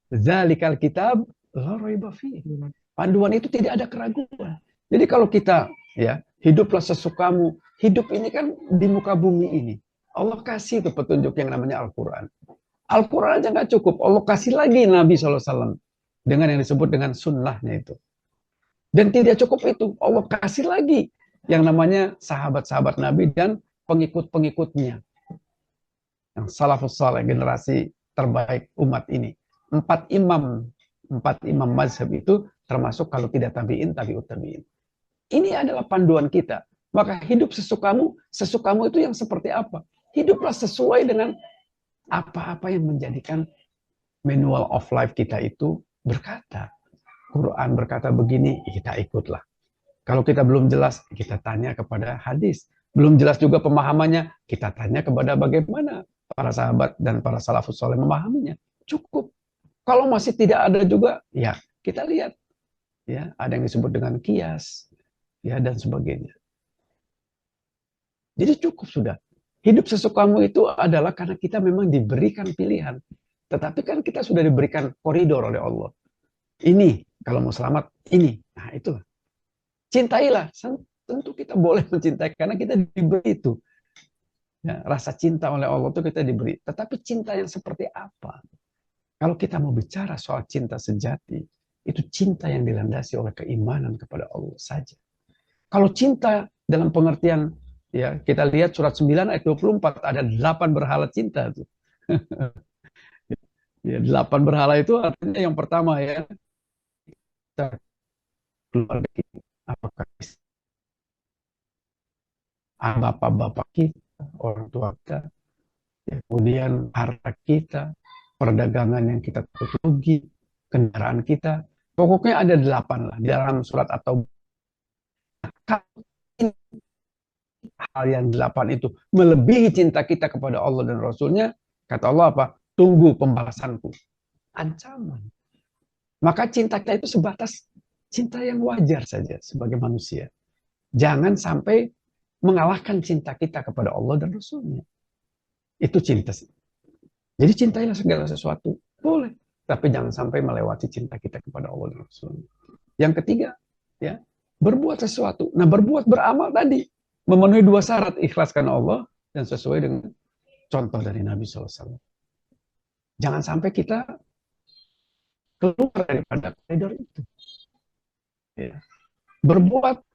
Dzalikal kitab la raiba fihi. Panduan itu tidak ada keraguan. Jadi kalau kita ya hiduplah sesukamu. Hidup ini kan di muka bumi ini. Allah kasih itu petunjuk yang namanya Al-Quran. Al-Quran aja nggak cukup. Allah kasih lagi Nabi SAW. Dengan yang disebut dengan sunnahnya itu. Dan tidak cukup itu. Allah kasih lagi yang namanya sahabat-sahabat Nabi dan pengikut-pengikutnya. Yang salafus saleh, generasi terbaik umat ini. Empat imam mazhab itu termasuk kalau tidak tabi'in, tabi'ut tabi'in. Ini adalah panduan kita. Maka hidup sesukamu itu yang seperti apa? Hiduplah sesuai dengan apa-apa yang menjadikan manual of life kita itu berkata. Quran berkata begini, kita ikutlah. Kalau kita belum jelas, kita tanya kepada hadis. Belum jelas juga pemahamannya, kita tanya kepada bagaimana para sahabat dan para salafus saleh memahaminya. Cukup. Kalau masih tidak ada juga, ya kita lihat. Ya, ada yang disebut dengan kias, ya dan sebagainya. Jadi cukup sudah. Hidup sesukamu itu adalah karena kita memang diberikan pilihan. Tetapi kan kita sudah diberikan koridor oleh Allah. Ini, kalau mau selamat, ini. Nah itulah. Cintailah. Tentu kita boleh mencintai karena kita diberi itu. Ya, rasa cinta oleh Allah itu kita diberi. Tetapi cinta yang seperti apa? Kalau kita mau bicara soal cinta sejati, itu cinta yang dilandasi oleh keimanan kepada Allah saja. Kalau cinta dalam pengertian, ya kita lihat surat 9 ayat 24, ada 8 berhala cinta. Tuh. Ya, 8 berhala itu artinya yang pertama ya, kita keluarga kita, apakah bapak-bapak kita, orang tua kita, ya, kemudian harta kita, perdagangan yang kita tutupi, kendaraan kita, pokoknya ada 8 lah di dalam surat atau hal yang 8 itu melebihi cinta kita kepada Allah dan Rasulnya, kata Allah apa? Tunggu pembalasanku. Ancaman. Maka cinta kita itu sebatas cinta yang wajar saja sebagai manusia. Jangan sampai mengalahkan cinta kita kepada Allah dan Rasulnya. Itu cinta. Jadi cintailah segala sesuatu. Boleh. Tapi jangan sampai melewati cinta kita kepada Allah dan Rasulnya. Yang ketiga, ya, berbuat sesuatu. Nah, berbuat beramal tadi. Memenuhi 2 syarat. Ikhlaskan Allah dan sesuai dengan contoh dari Nabi SAW. Jangan sampai kita keluar daripada koridor itu. Ya. Berbuat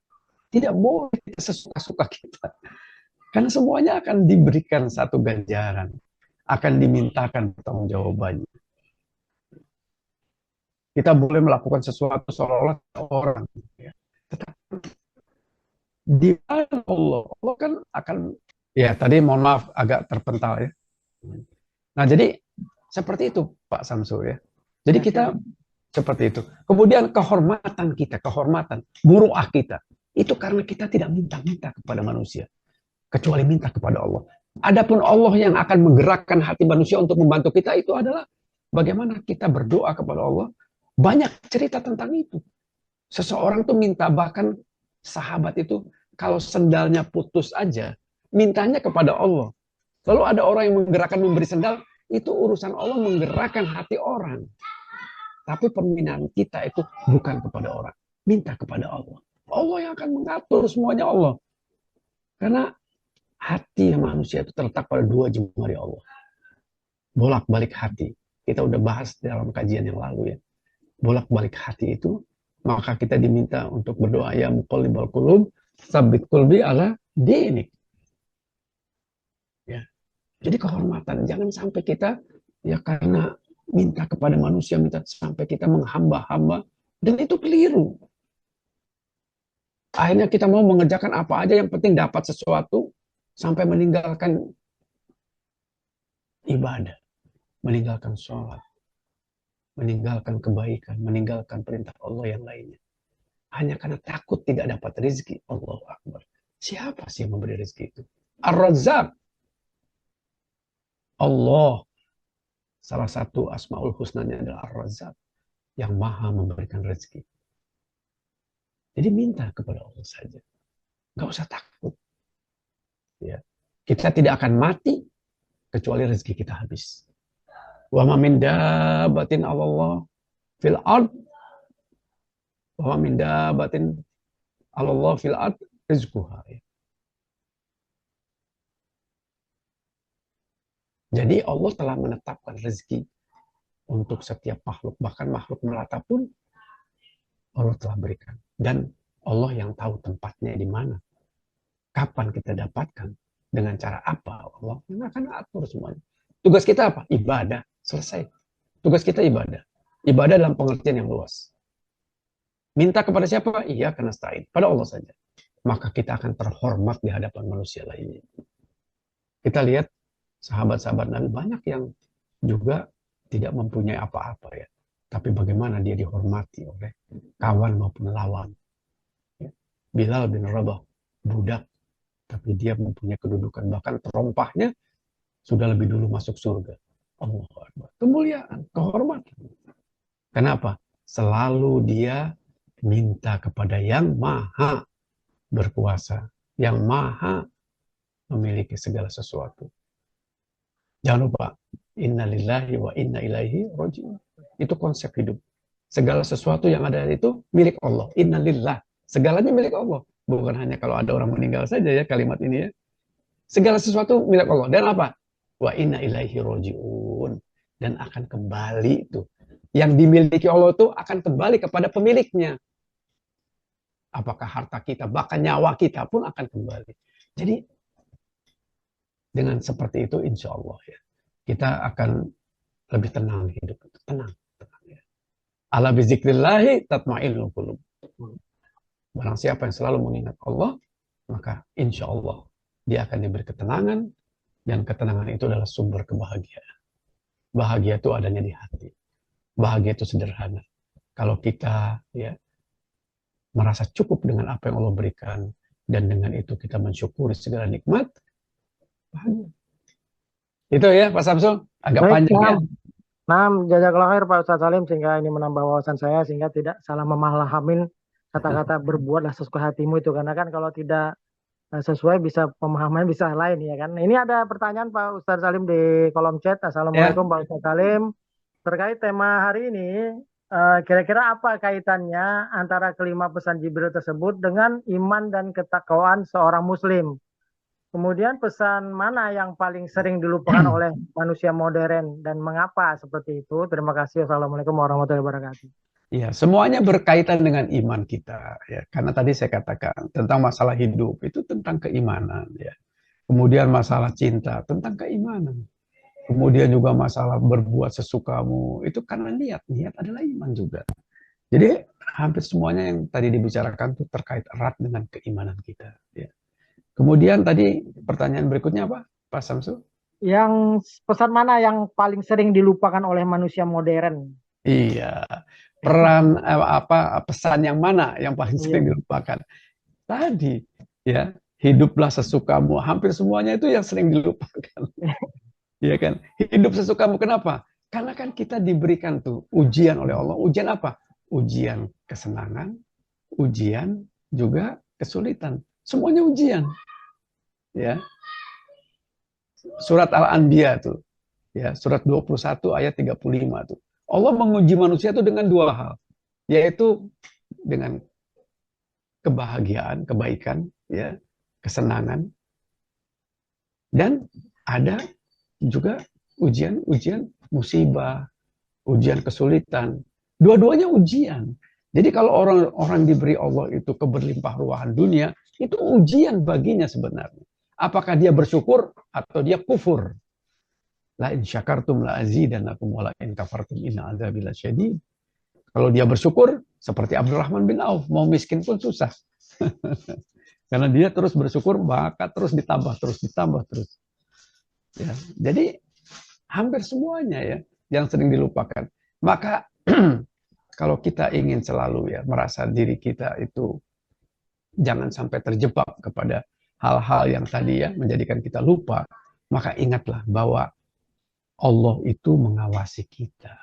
tidak boleh sesuka-suka kita. Karena semuanya akan diberikan satu ganjaran. Akan dimintakan pertanggungjawabannya. Kita boleh melakukan sesuatu seolah-olah orang. Ya. Tetapi di mana Allah kan akan, ya tadi mohon maaf agak terpental ya. Nah jadi seperti itu Pak Samsul ya. Jadi kita seperti itu. Kemudian kehormatan kita, muruah kita. Itu karena kita tidak minta-minta kepada manusia. Kecuali minta kepada Allah. Adapun Allah yang akan menggerakkan hati manusia untuk membantu kita itu adalah bagaimana kita berdoa kepada Allah. Banyak cerita tentang itu. Seseorang tuh minta, bahkan sahabat itu kalau sendalnya putus aja, mintanya kepada Allah. Lalu ada orang yang menggerakkan memberi sendal, itu urusan Allah menggerakkan hati orang. Tapi permintaan kita itu bukan kepada orang. Minta kepada Allah. Allah yang akan mengatur semuanya Allah. Karena hati manusia itu terletak pada 2 jemari Allah. Bolak-balik hati. Kita udah bahas dalam kajian yang lalu ya. Bolak-balik hati itu, maka kita diminta untuk berdoa, ya muqallibal qulub, tsabbit qalbi ala dinik. Ya. Jadi kehormatan, jangan sampai kita ya karena minta kepada manusia, minta sampai kita menghamba-hamba, dan itu keliru. Akhirnya kita mau mengerjakan apa aja yang penting dapat sesuatu sampai meninggalkan ibadah, meninggalkan sholat, meninggalkan kebaikan, meninggalkan perintah Allah yang lainnya. Hanya karena takut tidak dapat rezeki. Allahu Akbar. Siapa sih yang memberi rezeki itu? Ar-Razzaq. Allah. Salah satu asmaul husnanya adalah Ar-Razzaq. Yang maha memberikan rezeki. Jadi minta kepada Allah saja. Gak usah takut. Ya. Kita tidak akan mati kecuali rezeki kita habis. Wa ma min dabbatin 'alallah fil ard wa ma min dabbatin 'alallah fil ard rizquha. Jadi Allah telah menetapkan rezeki untuk setiap makhluk, bahkan makhluk melata pun Allah telah berikan. Dan Allah yang tahu tempatnya di mana, kapan kita dapatkan, dengan cara apa, Allah yang akan atur semuanya. Tugas kita apa? Ibadah. Selesai. Tugas kita ibadah. Ibadah dalam pengertian yang luas. Minta kepada siapa? Iya, karena nasta'in. Pada Allah saja. Maka kita akan terhormat di hadapan manusia lainnya. Kita lihat sahabat-sahabat Nabi banyak yang juga tidak mempunyai apa-apa ya. Tapi bagaimana dia dihormati oleh kawan maupun lawan. Bilal bin Rabah, budak, tapi dia mempunyai kedudukan. Bahkan terompahnya sudah lebih dulu masuk surga. Allah Akbar. Kemuliaan, kehormatan. Kenapa? Selalu dia minta kepada yang maha berkuasa, yang maha memiliki segala sesuatu. Jangan lupa, inna lillahi wa inna ilaihi raji'un. Itu konsep hidup. Segala sesuatu yang ada itu milik Allah. Inna lillah. Segalanya milik Allah. Bukan hanya kalau ada orang meninggal saja ya kalimat ini ya. Segala sesuatu milik Allah. Dan apa? Wa inna ilaihi raji'un. Dan akan kembali itu. Yang dimiliki Allah itu akan kembali kepada pemiliknya. Apakah harta kita, bahkan nyawa kita pun akan kembali. Jadi dengan seperti itu insya Allah ya, kita akan lebih tenang hidup. Tenang ya. Ala bizikrillahi tatma'innul qulub. Barang siapa yang selalu mengingat Allah, maka insya Allah dia akan diberi ketenangan, dan ketenangan itu adalah sumber kebahagiaan. Bahagia itu adanya di hati. Bahagia itu sederhana. Kalau kita ya merasa cukup dengan apa yang Allah berikan, dan dengan itu kita mensyukuri segala nikmat, bahagia. Itu ya Pak Samsul, agak Baik, panjang ya. Nah, jazakallah khair Pak Ustadz Salim, sehingga ini menambah wawasan saya, sehingga tidak salah memahami kata-kata berbuatlah sesuka hatimu itu, karena kan kalau tidak sesuai bisa pemahaman bisa lain ya kan. Ini ada pertanyaan Pak Ustadz Salim di kolom chat. Assalamualaikum Pak Ustadz Salim. Terkait tema hari ini, kira-kira apa kaitannya antara kelima pesan Jibril tersebut dengan iman dan ketakwaan seorang Muslim? Kemudian pesan mana yang paling sering dilupakan oleh manusia modern dan mengapa seperti itu? Terima kasih. Assalamualaikum warahmatullahi wabarakatuh. Ya, semuanya berkaitan dengan iman kita ya. Karena tadi saya katakan tentang masalah hidup itu tentang keimanan ya. Kemudian masalah cinta tentang keimanan. Kemudian juga masalah berbuat sesukamu itu karena niat. Niat adalah iman juga. Jadi hampir semuanya yang tadi dibicarakan itu terkait erat dengan keimanan kita ya. Kemudian tadi pertanyaan berikutnya apa, Pak Samsul? Yang pesan mana yang paling sering dilupakan oleh manusia modern? Iya, pesan yang mana yang paling sering dilupakan? Tadi, ya, hiduplah sesukamu. Hampir semuanya itu yang sering dilupakan. Iya kan? Hidup sesukamu. Kenapa? Karena kan kita diberikan tuh ujian oleh Allah. Ujian apa? Ujian kesenangan, ujian juga kesulitan. Semuanya ujian. Ya. Surat Al-Anbiya tuh. Ya, surat 21 ayat 35 tuh. Allah menguji manusia itu dengan dua hal. Yaitu dengan kebahagiaan, kebaikan, ya, kesenangan. Dan ada juga ujian musibah, ujian kesulitan. Dua-duanya ujian. Jadi kalau orang diberi Allah itu keberlimpah ruahan dunia, itu ujian baginya sebenarnya. Apakah dia bersyukur atau dia kufur? La in syakartum la azidannakum wa la in kafartum inna adzabi lasyadid. Kalau dia bersyukur seperti Abdurrahman bin Auf, mau miskin pun susah. Karena dia terus bersyukur, maka terus ditambah terus. Ya, jadi hampir semuanya ya yang sering dilupakan. Maka kalau kita ingin selalu ya merasa diri kita itu jangan sampai terjebak kepada hal-hal yang tadi ya menjadikan kita lupa, maka ingatlah bahwa Allah itu mengawasi kita.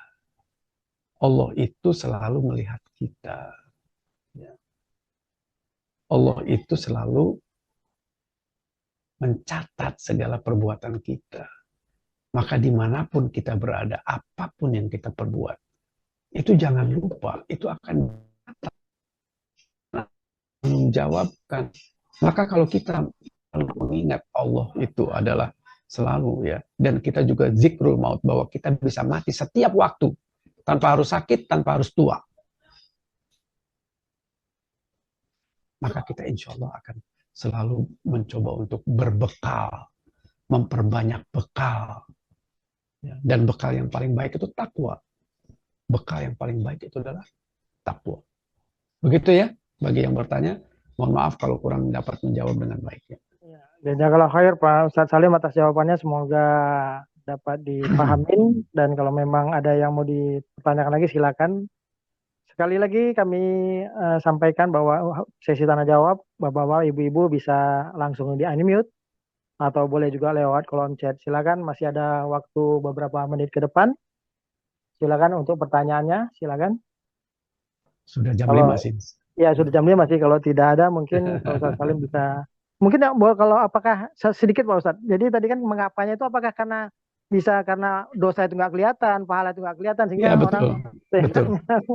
Allah itu selalu melihat kita. Ya. Allah itu selalu mencatat segala perbuatan kita. Maka dimanapun kita berada, apapun yang kita perbuat, itu jangan lupa, itu akan menjawabkan Maka kalau kita mengingat Allah itu adalah selalu ya, dan kita juga zikrul maut, bahwa kita bisa mati setiap waktu tanpa harus sakit, tanpa harus tua, maka kita insya Allah akan selalu mencoba untuk berbekal, memperbanyak bekal. Ya, dan bekal yang paling baik itu takwa. Bekal yang paling baik itu adalah takwa. Begitu ya, bagi yang bertanya. Mohon maaf kalau kurang dapat menjawab dengan baik. Ya. Jazakallah khair Pak Ustadz Salim atas jawabannya, semoga dapat dipahamin, dan kalau memang ada yang mau dipertanyakan lagi silakan. Sekali lagi kami sampaikan bahwa sesi tanya jawab Bapak-bapak, Ibu-ibu bisa langsung di unmute atau boleh juga lewat kolom chat. Silakan, masih ada waktu beberapa menit ke depan. Silakan untuk pertanyaannya, silakan. Sudah jam 5 sih. Ya, sudah jam 5 sih. Kalau tidak ada mungkin Pak Ustadz Salim bisa. Mungkin kalau apakah sedikit Pak Ustadz. Jadi tadi kan mengapanya itu apakah karena dosa itu nggak kelihatan, pahala itu nggak kelihatan, sehingga Ya, betul. orang Betul.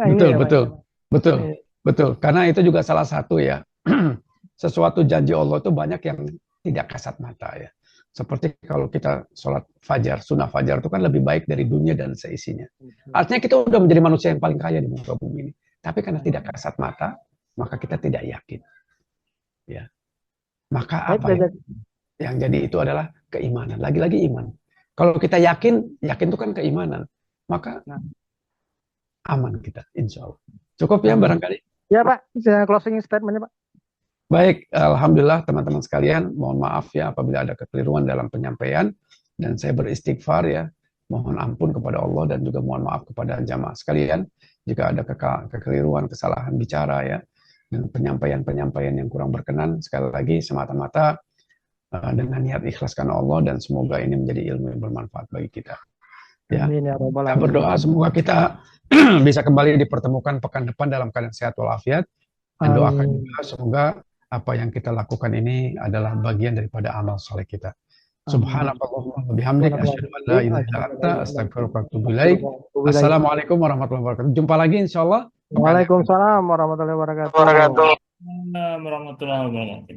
ini Betul, ya, Pak. betul. Betul. Betul. Karena itu juga salah satu ya. Sesuatu janji Allah itu banyak yang tidak kasat mata ya. Seperti kalau kita sholat fajar, sunnah fajar itu kan lebih baik dari dunia dan seisinya. Artinya kita udah menjadi manusia yang paling kaya di muka bumi ini. Tapi karena tidak kasat mata, maka kita tidak yakin. Ya. Maka apa yang jadi itu adalah keimanan. Lagi-lagi iman. Kalau kita yakin itu kan keimanan. Maka aman kita, insya Allah. Cukup ya barangkali? Ya Pak, closing statement-nya Pak. Baik, alhamdulillah teman-teman sekalian, mohon maaf ya apabila ada kekeliruan dalam penyampaian, dan saya beristighfar ya, mohon ampun kepada Allah dan juga mohon maaf kepada jamaah sekalian jika ada kekeliruan, kesalahan bicara ya, dan penyampaian-penyampaian yang kurang berkenan. Sekali lagi semata-mata dengan niat ikhlas karena Allah, dan semoga ini menjadi ilmu yang bermanfaat bagi kita. Ya. Amin ya Rabbal Kita berdoa semoga kita bisa kembali dipertemukan pekan depan dalam keadaan sehat walafiat, dan doakan juga semoga apa yang kita lakukan ini adalah bagian daripada amal soleh kita. Subhanallahumma wa bihamdik, asyhadu an la ilaha illa anta, astaghfiruka wa atubu ilaik. Assalamualaikum warahmatullahi wabarakatuh. Jumpa lagi insyaallah. Waalaikumsalam warahmatullahi wabarakatuh. Warahmatullahi wabarakatuh.